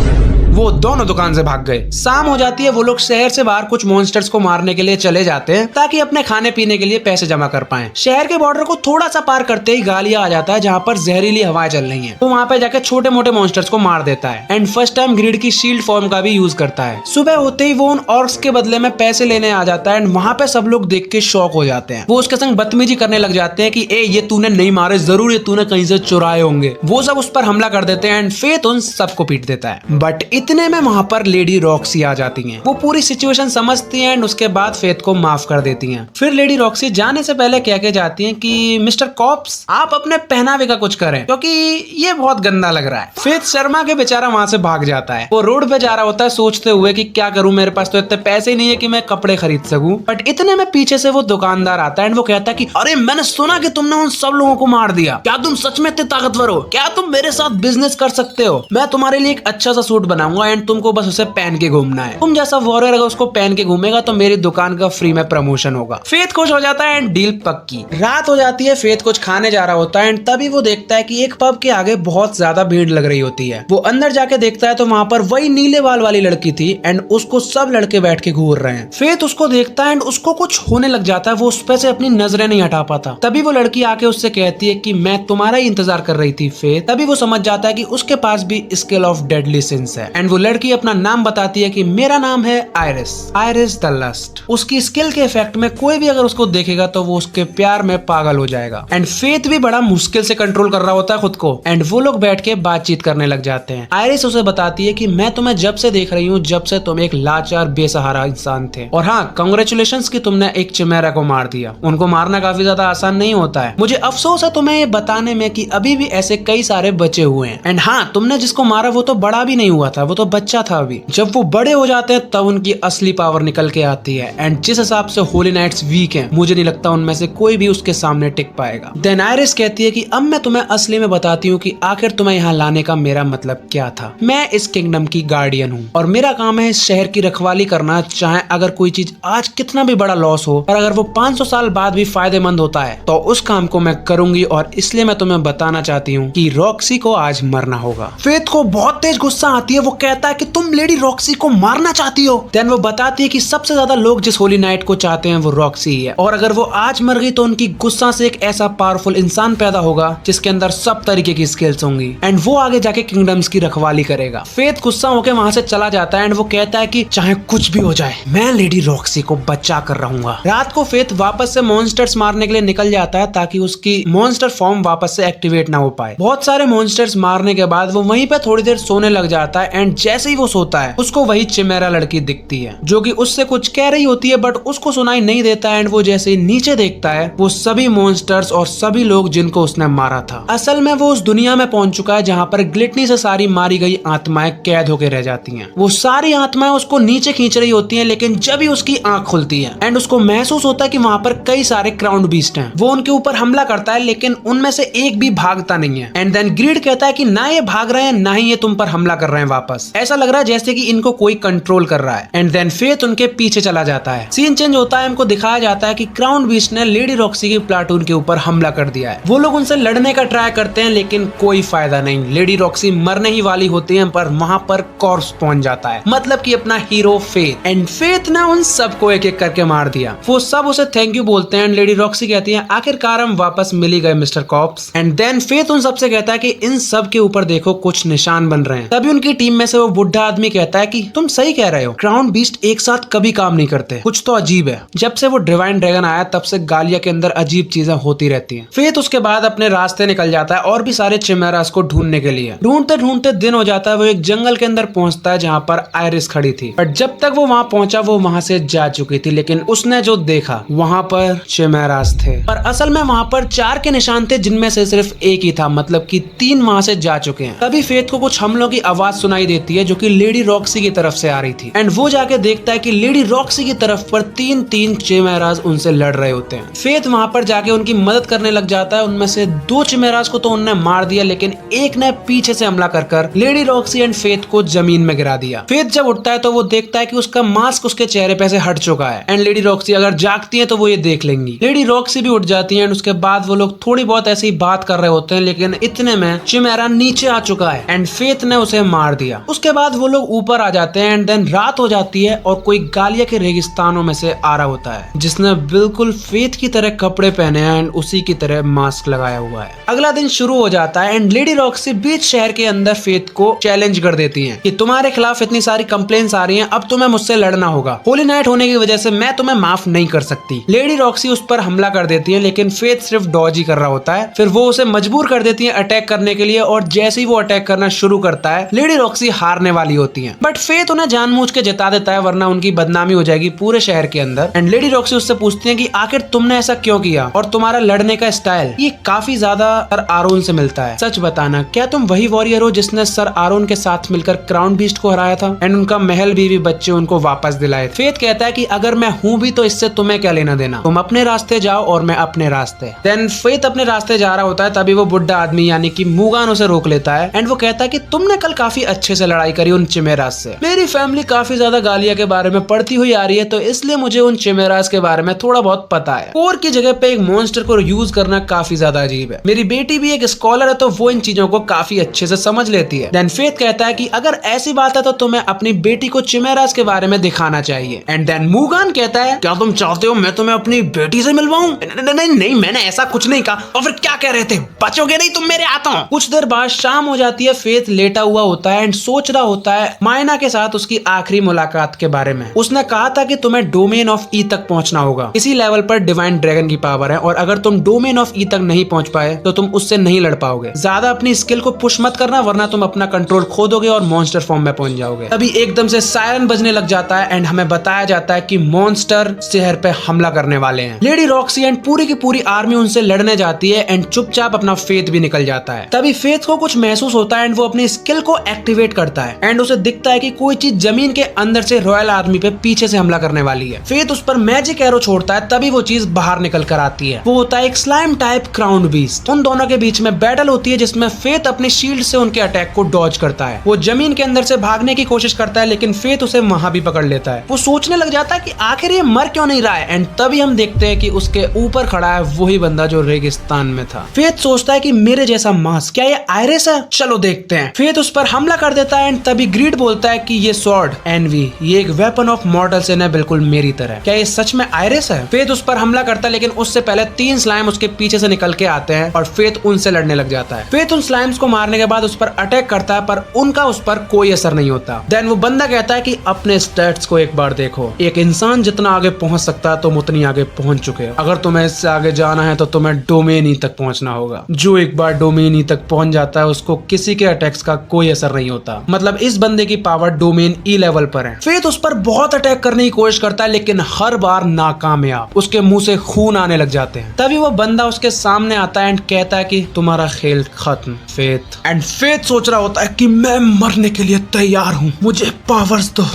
वो दोनों दुकान से भाग गए। शाम हो जाती है, वो लोग शहर से बाहर कुछ मॉन्स्टर्स को मारने के लिए चले जाते हैं ताकि अपने खाने पीने के लिए पैसे जमा कर पाएं। शहर के बॉर्डर को थोड़ा सा पार करते ही गालिया आ जाता है जहाँ पर जहरीली हवाएं चल रही हैं। वो वहाँ पे जाके छोटे मोटे मॉन्स्टर्स को मार देता है एंड फर्स्ट टाइम ग्रीड की शील्ड फॉर्म का भी यूज करता है। सुबह होते ही वो उन ऑर्क्स के बदले में पैसे लेने आ जाता है एंड वहाँ पे सब लोग देख के शॉक हो जाते हैं। वो उसके संग बदतमीजी करने लग जाते हैं कि ए ये तूने नहीं मारे, जरूर ये तूने कहीं से चुराए होंगे। वो सब उस पर हमला कर देते हैं एंड फेथ उन सबको पीट देता है। बट इतने में वहाँ पर लेडी रॉक्सी आ जाती हैं। वो पूरी सिचुएशन समझती हैं एंड उसके बाद फेथ को माफ कर देती हैं। फिर लेडी रॉक्सी जाने से पहले कह के जाती हैं कि मिस्टर कॉप्स, आप अपने पहनावे का कुछ करें क्योंकि ये बहुत गंदा लग रहा है। फेथ शर्मा के बेचारा वहां से भाग जाता है। वो रोड पे जा रहा होता है सोचते हुए कि क्या करूं, मेरे पास तो इतने पैसे ही नहीं है कि मैं कपड़े खरीद सकूं। बट इतने में पीछे से वो दुकानदार आता है एंड वो कहता है कि अरे मैंने सुना कि तुमने उन सब लोगों को मार दिया, क्या तुम सच में इतने ताकतवर हो? क्या तुम मेरे साथ बिजनेस कर सकते हो? मैं तुम्हारे लिए एक अच्छा सा सूट बनाऊंगा एंड तुमको बस उसे पहन के घूमना है। तुम जैसा वॉरियर अगर उसको पहन के घूमेगा तो मेरी दुकान का फ्री में प्रमोशन होगा। फेथ खुश हो जाता है एंड डील पक्की। रात हो जाती है, फेथ कुछ खाने जा रहा होता है एंड तभी वो देखता है कि एक पब के आगे बहुत ज्यादा भीड़ लग रही होती है। वो अंदर जाके देखता है तो वहाँ पर वही नीले बाल वाली लड़की थी एंड उसको सब लड़के बैठ के घूर रहे हैं। फेथ उसको देखता है एंड उसको कुछ होने लग जाता है, वो उस पे से अपनी नजरें नहीं हटा पाता। तभी वो लड़की आके उससे कहती है कि मैं तुम्हारा ही इंतजार कर रही थी फेथ। तभी वो समझ जाता है कि उसके पास भी स्किल ऑफ डेडली सिंस है एंड वो लड़की अपना नाम बताती है कि मेरा नाम है आयरिस, आयरिस द लस्ट। उसकी स्किल के इफेक्ट में कोई भी अगर उसको देखेगा तो वो उसके प्यार में पागल हो जाएगा। एंड फेथ भी बड़ा मुश्किल से कंट्रोल कर रहा होता है खुद को एंड वो लोग बैठ के बातचीत करने लग जाते हैं। आयरिस उसे बताती है कि मैं तुम्हें जब से देख रही हूँ जब से तुम एक लाचार बेसहारा इंसान थे, और हाँ कांग्रेचुलेशंस कि तुमने एक चिमेरा को मार दिया। उनको मारना काफी ज्यादा आसान नहीं होता है। मुझे अफसोस है तुम्हें ये बताने में कि अभी भी ऐसे कई सारे बचे हुए हैं। एंड हाँ, तुमने जिसको मारा वो तो बड़ा भी नहीं हुआ था, वो तो बच्चा था अभी। जब वो बड़े हो जाते हैं तब उनकी असली पावर निकल के आती है एंड जिस हिसाब से होली नाइट्स वीक हैं, मुझे नहीं लगता उनमें से कोई भी उसके सामने टिक पाएगा। देन आयरिस कहती है कि अब मैं तुम्हें असली में बताती हूँ कि आखिर तुम्हें यहाँ लाने का मेरा मतलब क्या था। मैं इस किंगडम की गार्डियन हूँ और मेरा काम है इस शहर की रखवाली करना, चाहे अगर कोई चीज आज कितना भी बड़ा लॉस हो, पर अगर वो 500 साल बाद भी फायदेमंद होता है तो उस काम को मैं करूंगी। और इसलिए मैं तुम्हें बताना चाहती हूँ कि रॉक्सी को आज मरना होगा। फेथ को बहुत तेज गुस्सा आती है। वो कहता है कि तुम लेडी रॉक्सी को मारना चाहती हो। देन वो बताती है कि सबसे ज्यादा लोग जिस होली नाइट को चाहते हैं वो रॉक्सी ही है, और अगर वो आज मर गई तो उनकी गुस्सा से एक ऐसा पावरफुल इंसान पैदा होगा जिसके अंदर सब तरीके की स्किल्स होंगी एंड वो आगे जाके किंगडम्स की रखवाली करेगा। फेथ गुस्सा होकर वहां से चला जाता है एंड वो कहता है कि चाहे कुछ भी हो जाए मैं लेडी रॉक्सी को बचा कर रहूंगा। रात को फेथ वापस से मॉन्स्टर्स मारने के लिए निकल जाता है ताकि उसकी मॉन्स्टर फॉर्म वापस से एक्टिवेट ना हो पाए। बहुत सारे मॉन्स्टर्स मारने के बाद वो वहीं पे थोड़ी देर सोने लग जाता है एंड जैसे ही वो सोता है उसको वही चिमेरा लड़की दिखती है जो कि उससे कुछ कह रही होती है बट उसको सुनाई नहीं देता है एंड वो जैसे ही नीचे देखता है वो सभी मॉन्स्टर्स और सभी लोग जिनको उसने मारा था। असल में वो उस दुनिया में पहुंच चुका है जहाँ पर ग्लिटनी से सारी मारी गई आत्माएं कैद होकर रह जाती हैं। वो सारी आत्माएं उसको नीचे खींच रही होती हैं, लेकिन जब ही उसकी आंख खुलती है एंड उसको महसूस होता है कि वहाँ पर कई सारे क्राउन बीस्ट हैं, वो उनके ऊपर हमला करता है लेकिन उनमें से एक भी भागता नहीं है। एंड देन ग्रीड कहता है कि ना ये भाग रहे हैं ना ही ये तुम पर हमला कर रहे हैं वापस, ऐसा लग रहा है जैसे कि इनको कोई कंट्रोल कर रहा है। एंड देन फेथ उनके पीछे चला जाता है। सीन चेंज होता है, हमको दिखाया जाता है कि क्राउन बीस्ट ने लेडी रॉक्सी की प्लाटून के ऊपर हमला कर दिया है। वो लोग उनसे लड़ने का ट्राई करते हैं लेकिन कोई फायदा नहीं, लेडी रॉक्सी मरने ही वाली होती है पर वहां पर कॉर्प्स पहुंच जाता है, मतलब कि अपना हीरो फेथ। एंड फेथ ने उन सबको एक एक करके मार दिया। वो सब उसे थैंक यू बोलते हैं एंड लेडी रॉक्सी कहती है आखिरकार हम वापस मिल ही गए mister corpse. And then Faith उन सबसे कहता है कि इन सब के ऊपर देखो कुछ निशान बन रहे हैं। तभी उनकी टीम में से वो बुढ़ा आदमी कहता है कि तुम सही कह रहे हो, क्राउन बीस्ट एक साथ कभी काम नहीं करते, कुछ तो अजीब है। जब से वो डिवाइन ड्रैगन आया तब से गालिया के अंदर अजीब चीजें होती रहती हैं। फेथ उसके बाद अपने रास्ते निकल जाता है और भी सारे चिमेरास को ढूंढने के लिए। ढूंढते ढूंढते दिन हो जाता है। वो एक जंगल के अंदर पहुंचता है जहाँ पर आयरिस खड़ी थी, बट जब तक वो वहाँ पहुंचा वो वहाँ से जा चुकी थी, लेकिन उसने जो देखा वहाँ पर चिमेरास थे। पर असल में वहाँ पर 4 के निशान थे जिनमें से सिर्फ एक ही था, मतलब कि 3 वहाँ से जा चुके हैं। तभी फेथ को कुछ हमलों की आवाज सुनाई देती है जो कि लेडी रॉक्सी की तरफ से आ रही थी एंड वो जाके देखता है कि लेडी रॉक्सी की तरफ पर 3 चिमेरास उनसे लड़ रहे होते हैं। फेथ वहाँ पर जाके उनकी मदद करने लग जाता है। उनमें से 2 चिमेरास को तो उन्होंने मार दिया लेकिन एक ने पीछे से हमला कर लेडी रॉक्सी एंड फेथ को जमीन में गिरा दिया। फेथ जब उठता है तो वो देखता है कि उसका मास्क उसके चेहरे पे से हट चुका है एंड लेडी रॉक्सी अगर जागती है तो वो ये देख लेंगी। लेडी रॉक्सी भी उठ जाती है एंड उसके बाद वो लोग थोड़ी बहुत ऐसी बात कर रहे होते हैं, लेकिन इतने में चिमेरा नीचे आ चुका है एंड फेथ ने उसे मार दिया। उसके बाद वो लोग ऊपर आ जाते हैं एंड देन रात हो जाती है और कोई गालिया के रेगिस्तानों में से आ रहा होता है जिसने बिल्कुल फेथ की तरह कपड़े पहने हैं एंड उसी की तरह मास्क लगाया हुआ है। अगला दिन शुरू हो जाता है एंड लेडी रॉक्सी बीच शहर के अंदर फेथ को चैलेंज कर देती हैं कि तुम्हारे खिलाफ इतनी सारी कंप्लेंट्स आ रही हैं, अब तुम्हें मुझसे लड़ना होगा। होली नाइट होने की वजह से मैं तुम्हें माफ नहीं कर सकती। लेडी रॉक्सी उस पर हमला कर देती है लेकिन फेथ सिर्फ डॉज ही कर रहा होता है। फिर वो उसे मजबूर कर देती है अटैक करने के लिए और जैसे ही वो अटैक करना शुरू करता है लेडी रॉक्सी हारने वाली होती है, बट फेथ उन्हें जानबूझ के जिता देता है वरना उनकी बदनामी हो जाएगी पूरे शहर के अंदर। एंड लेडी रॉक्सी उससे पूछती है कि आखिर तुमने ऐसा क्यों किया और तुम्हारा लड़ने का स्टाइल ये काफी ज्यादा सर आरोन से मिलता है। सच बताना, क्या तुम वही वॉरियर हो जिसने सर आरोन के साथ मिलकर क्राउन बीस्ट को हराया था एंड उनका महल बीवी बच्चे उनको वापस दिलाए? फेथ कहता है कि अगर मैं हूँ भी तो इससे तुम्हें क्या लेना देना, तुम अपने रास्ते जाओ और मैं अपने रास्ते। देन फेथ अपने रास्ते जा रहा होता है, तभी वो बुढ़ा आदमी यानी कि मूगान उसे रोक लेता है एंड वो कहता है कि तुमने कल काफी अच्छे से लड़ाई करी उन चिमेरास से। मेरी फैमिली काफी ज्यादा गालिया के बारे में पढ़ती हुई आ रही है तो इसलिए मुझे उन चिमेरास के बारे में थोड़ा बहुत पता है। कोर की जगह पे एक मॉन्स्टर को यूज करना काफी ज्यादा अजीब है। मेरी बेटी भी एक स्कॉलर है तो वो इन चीजों को काफी अच्छे से समझ लेती है। देन फेथ कहता है कि अगर ऐसी बात है तो तुम्हें अपनी बेटी को चिमेरास के बारे में दिखाना चाहिए। एंड देन मूगान कहता है क्या तुम चाहते हो मैं तुम्हें अपनी बेटी से मिलवाऊं? नहीं, मैंने ऐसा कुछ नहीं कहा। और फिर क्या कह रहे थे, बचोगे नहीं तुम मेरे हाथों? कुछ देर बाद शाम हो जाती है। फेथ लेटा हुआ होता है एंड सोच रहा होता है मायना के साथ उसकी आखिरी मुलाकात के बारे में। उसने कहा था कि तुम्हें डोमेन ऑफ ई तक पहुंचना होगा, इसी लेवल पर डिवाइन ड्रैगन की पावर है और अगर तुम डोमेन ऑफ ई तक नहीं पहुंच पाए तो तुम उससे नहीं लड़ पाओगे। ज्यादा अपनी स्किल को पुश मत करना वरना तुम अपना कंट्रोल खो दोगे और मॉन्स्टर फॉर्म में पहुंच जाओगे। तभी एकदम से सायरन बजने लग जाता है एंड हमें बताया जाता है कि मॉन्स्टर शहर पे हमला करने वाले हैं। लेडी रॉक्सी एंड पूरी की पूरी आर्मी उनसे लड़ने जाती है एंड चुपचाप अपना फेथ भी निकल जाता है। तभी फेथ को कुछ महसूस होता है एंड वो अपनी स्किल को एक्टिवेट करता है एंड उसे दिखता है कि कोई चीज जमीन के अंदर से रॉयल आर्मी पे पीछे से हमला करने वाली है। फेथ उस पर मैजिक एरो छोड़ता है, तभी वो चीज बाहर निकल कर आती है। वो होता है एक स्लाइम टाइप क्राउन बीस्ट। उन दोनों के बीच में बैटल होती है जिसमें फेथ अपनी शील्ड से उनके अटैक को डॉज करता है। वो जमीन के अंदर से भागने की कोशिश करता है लेकिन फेथ उसे वहां भी पकड़ लेता है। वो सोचने लग जाता है कि आखिर ये मर क्यों नहीं रहा है एंड तभी हम देखते हैं कि उसके ऊपर खड़ा है वही बंदा जो रेगिस्तान में था। फेथ सोचता है कि मेरे जैसा मास्क, क्या ये आयरिस है? चलो देखते हैं। फेथ उस पर हमला कर देता देता है एंड तभी ग्रीड बोलता है कि ये स्वॉर्ड एनवी, ये एक वेपन ऑफ मॉर्टल सिन है, बिल्कुल मेरी तरह। क्या ये सच में आयरिस है? फेथ उस पर हमला करता है लेकिन उससे पहले 3 स्लाइम उसके पीछे से निकल के आते हैं और फेथ उनसे लड़ने लग जाता है। फेथ उन स्लाइम्स को मारने के बाद उस पर अटैक करता है पर उनका उस पर कोई असर नहीं होता। देन वो बंदा कहता है कि अपने स्टैट्स को एक बार देखो, एक इंसान जितना आगे पहुंच सकता है तुम उतनी आगे पहुंच चुके हो। अगर तुम्हें इससे आगे जाना है तो तुम्हें डोमेन ई तक पहुंचना होगा। जो एक बार डोमेन ई तक पहुंच जाता है उसको किसी के अटैक्स का कोई असर नहीं होता। मतलब इस बंदे की पावर डोमेन ई लेवल पर है। फेथ उस पर बहुत अटैक करने की कोशिश करता है लेकिन हर बार नाकामयाब। उसके मुंह से खून आने लग जाते हैं। तभी वो बंदा उसके सामने आता है एंड कहता है कि तुम्हारा खेल खत्म फेथ। एंड फेथ सोच रहा होता है कि मैं मरने के लिए तैयार हूँ, मुझे पावर्स दो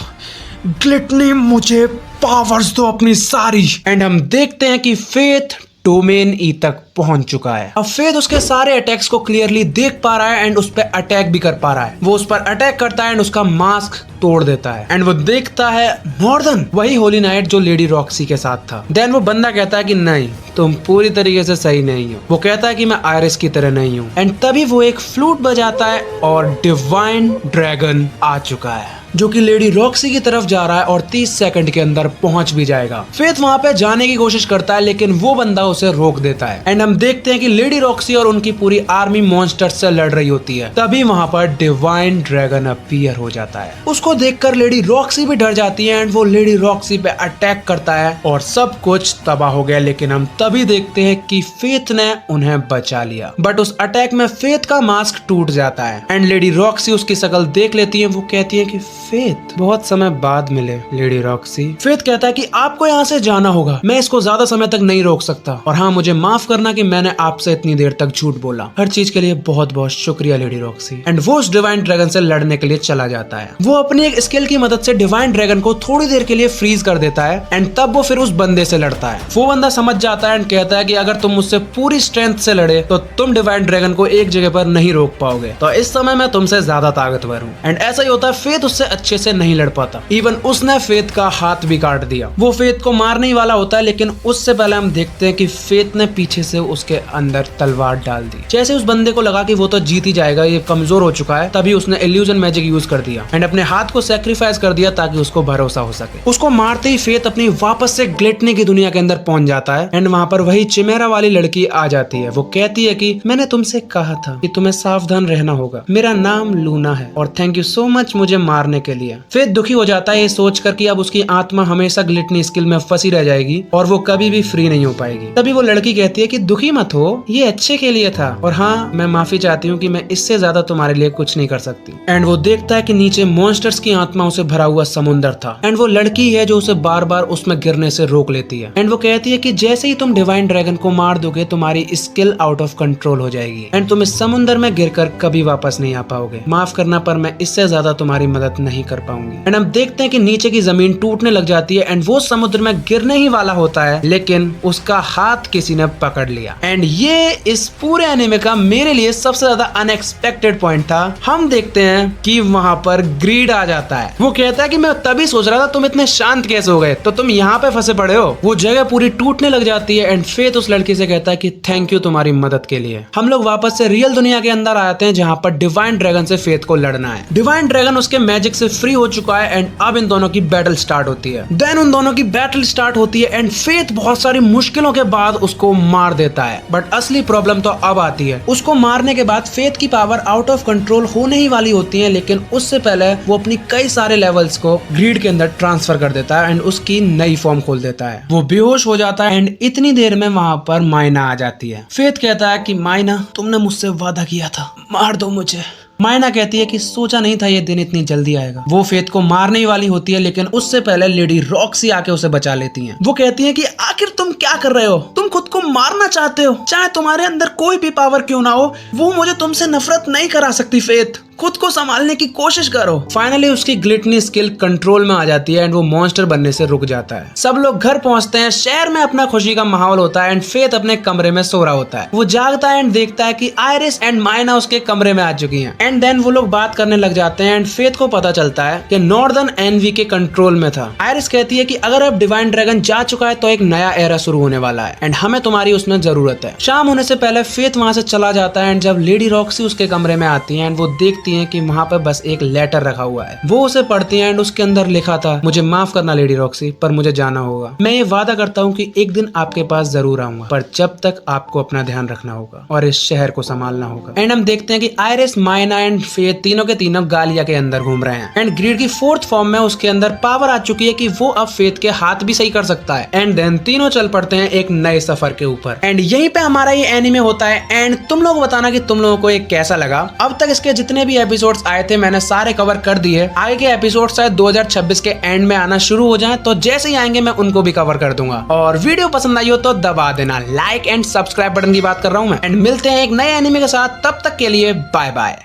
ग्लिटनी, मुझे पावर्स दो अपनी सारी। एंड हम देखते हैं कि फेथ डोमेन ई तक पहुंच चुका है। अब फेथ उसके सारे अटैक्स को क्लियरली देख पा रहा है एंड उस पर अटैक भी कर पा रहा है। वो उस पर अटैक करता है एंड उसका मास्क तोड़ देता है एंड वो देखता है नॉर्दर्न, वही होली नाइट जो लेडी रॉक्सी के साथ था। देन वो बंदा कहता है कि नहीं, तुम पूरी तरीके से सही नहीं हो। वो कहता है कि मैं आयरिस की तरह नहीं हूँ एंड तभी वो एक फ्लूट बजाता है और डिवाइन ड्रैगन आ चुका है जो कि लेडी रॉक्सी की तरफ जा रहा है और 30 सेकंड के अंदर पहुंच भी जाएगा। फेथ वहां पे जाने की कोशिश करता है लेकिन वो बंदा उसे रोक देता है एंड हम देखते हैं कि लेडी रॉक्सी और उनकी पूरी आर्मी मॉन्स्टर से लड़ रही होती है। तभी वहां पर डिवाइन ड्रैगन अपीयर हो जाता है। उसको देखकर लेडी रॉक्सी भी डर जाती है एंड वो लेडी रॉक्सी पे अटैक करता है और सब कुछ तबाह हो गया। लेकिन हम तभी देखते हैं कि फेथ ने उन्हें बचा लिया, बट उस अटैक में फेथ का मास्क टूट जाता है एंड लेडी रॉक्सी उसकी शक्ल देख लेती है। वो कहती है कि फेथ, बहुत समय बाद मिले लेडी रॉक्सी। फेथ कहता है कि आपको यहाँ से जाना होगा, मैं इसको ज्यादा समय तक नहीं रोक सकता और हाँ, मुझे माफ करना कि मैंने आपसे इतनी देर तक झूठ बोला। हर चीज के लिए बहुत बहुत शुक्रिया लेडी रॉक्सी। एंड वो उस डिवाइन ड्रैगन से लड़ने के लिए चला जाता है। वो अपनी एक स्किल की मदद से डिवाइन ड्रैगन को थोड़ी देर के लिए फ्रीज कर देता है एंड तब वो फिर उस बंदे से लड़ता है। वो बंदा समझ जाता है एंड कहता है कि अगर तुम मुझसे पूरी स्ट्रेंथ से लड़े तो तुम डिवाइन ड्रैगन को एक जगह पर नहीं रोक पाओगे, तो इस समय मैं तुमसे ज्यादा ताकतवर हूँ। एंड ऐसा ही होता है, फेथ उससे अच्छे से नहीं लड़ पाता। इवन उसने फेथ का हाथ भी काट दिया। वो फेथ को मारने ही वाला होता है लेकिन उससे पहले हम देखते हैं कि फेथ ने पीछे से उसके अंदर तलवार डाल दी। जैसे उस बंदे को लगा कि वो तो जीत ही जाएगा, ये कमजोर हो चुका है, तभी उसने इल्यूजन मैजिक यूज कर दिया एंड अपने हाथ को सेक्रीफाइस कर दिया ताकि उसको भरोसा हो सके। उसको मारते ही फेथ अपनी वापस से ग्लिटनी की दुनिया के अंदर पहुंच जाता है एंड वहां पर वही चिमेरा वाली लड़की आ जाती है। वो कहती है कि मैंने तुमसे कहा था कि तुम्हें सावधान रहना होगा, मेरा नाम लूना है और थैंक यू सो मच मुझे मारने के लिए। फेथ दुखी हो जाता है ये सोचकर कि अब उसकी आत्मा हमेशा ग्लिटनी स्किल में फंसी रह जाएगी और वो कभी भी फ्री नहीं हो पाएगी। तभी वो लड़की कहती है कि दुखी मत हो, ये अच्छे के लिए था और हाँ, मैं माफी चाहती हूँ कि मैं इससे ज्यादा तुम्हारे लिए कुछ नहीं कर सकती। एंड वो देखता है कि नीचे मॉन्स्टर्स की आत्माओं से भरा हुआ समुंदर था एंड वो लड़की है जो उसे बार बार उसमें गिरने से रोक लेती है। एंड वो कहती है कि जैसे ही तुम डिवाइन ड्रैगन को मार दोगे तुम्हारी स्किल आउट ऑफ कंट्रोल हो जाएगी एंड तुम इस समुंदर में गिरकर कभी वापस नहीं आ पाओगे। माफ करना पर मैं इससे ज्यादा तुम्हारी मदद नहीं कर पाऊंगी। एंड हम देखते हैं कि नीचे की जमीन टूटने लग जाती है एंड वो समुद्र में गिरने ही वाला होता है लेकिन उसका हाथ किसी ने पकड़ लिया। एंड ये इस पूरे एनीमे का मेरे लिए सबसे ज्यादा अनएक्सपेक्टेड पॉइंट था। हम देखते हैं कि वहां पर ग्रीड आ जाता है। वो कहता है कि मैं तभी सोच रहा था तुम इतने शांत कैसे हो गए, तो तुम यहाँ पे फंसे पड़े हो। वो जगह पूरी टूटने लग जाती है एंड फेथ उस लड़की से कहता है कि थैंक यू तुम्हारी मदद के लिए। हम लोग वापस से रियल दुनिया के अंदर आते हैं जहाँ पर डिवाइन ड्रैगन से फेथ को लड़ना है। डिवाइन ड्रैगन उसके मैजिक से फ्री हो चुका है एंड अब इन दोनों की बैटल स्टार्ट होती है। देन उन दोनों की बैटल स्टार्ट होती है एंड फेथ बहुत सारी मुश्किलों के बाद उसको मार देता है। बट असली प्रॉब्लम तो अब आती है। उसको मारने के बाद फेथ की पावर आउट ऑफ कंट्रोल होने ही वाली होती है लेकिन उससे पहले वो अपनी कई सारे लेवल्स को ग्रीड के अंदर ट्रांसफर कर देता है एंड उसकी नई फॉर्म खोल देता है। वो बेहोश हो जाता है एंड इतनी देर में वहां पर मायना आ जाती है। फेथ कहता है कि मायना, तुमने मुझसे वादा किया था, मार दो मुझे। मायना कहती है कि सोचा नहीं था ये दिन इतनी जल्दी आएगा। वो फेथ को मारने ही वाली होती है लेकिन उससे पहले लेडी रॉक्सी आके उसे बचा लेती हैं। वो कहती है कि आखिर तुम क्या कर रहे हो, तुम खुद को मारना चाहते हो, चाहे तुम्हारे अंदर कोई भी पावर क्यों ना हो, वो मुझे तुमसे नफरत नहीं करा सकती। फेथ, खुद को संभालने की कोशिश करो। फाइनली उसकी ग्लिटनी स्किल कंट्रोल में आ जाती है एंड वो मॉन्स्टर बनने से रुक जाता है। सब लोग घर पहुंचते हैं, शहर में अपना खुशी का माहौल होता है एंड फेथ अपने कमरे में सो रहा होता है। वो जागता है एंड देखता है कि आयरिस एंड मायना उसके कमरे में आ चुकी हैं एंड देन वो लोग बात करने लग जाते हैं एंड फेथ को पता चलता है कि नॉर्दर्न एनवी के कंट्रोल में था। आयरिस कहती है कि अगर अब डिवाइन ड्रैगन जा चुका है तो एक नया एरा शुरू होने वाला है एंड हमें तुम्हारी उसमें जरूरत है। शाम होने से पहले फेथ वहां से चला जाता है एंड जब लेडी रॉक्सी उसके कमरे में आती है एंड वो देखती देखती हैं कि वहाँ पे बस एक लेटर रखा हुआ है। वो उसे पढ़ती हैं एंड उसके अंदर लिखा था, मुझे माफ करना लेडी रॉक्सी, पर मुझे जाना होगा। मैं ये वादा करता हूँ कि एक दिन आपके पास जरूर आऊंगा, पर जब तक आपको अपना ध्यान रखना होगा और इस शहर को संभालना होगा। एंड हम देखते हैं कि आयरिस, मायना एंड फेथ तीनों के तीनों गालिया के अंदर घूम रहे हैं। एंड ग्रीड की 4th फॉर्म में उसके अंदर पावर आ चुकी है कि वो अब फेथ के हाथ भी सही कर सकता है। एंड देन तीनों चल पड़ते हैं एक नए सफर के ऊपर। एंड यहीं पे हमारा ये एनीमे होता है। एंड तुम लोग बताना कि तुम लोगों को ये कैसा लगा। अब तक इसके जितने भी एपिसोड्स आए थे मैंने सारे कवर कर दिए। आगे के एपिसोड शायद 2026 के एंड में आना शुरू हो जाए, तो जैसे ही आएंगे मैं उनको भी कवर कर दूंगा। और वीडियो पसंद आई हो तो दबा देना लाइक एंड सब्सक्राइब बटन की बात कर रहा हूं मैं। एंड मिलते हैं एक नए एनीमे के साथ, तब तक के लिए बाय बाय।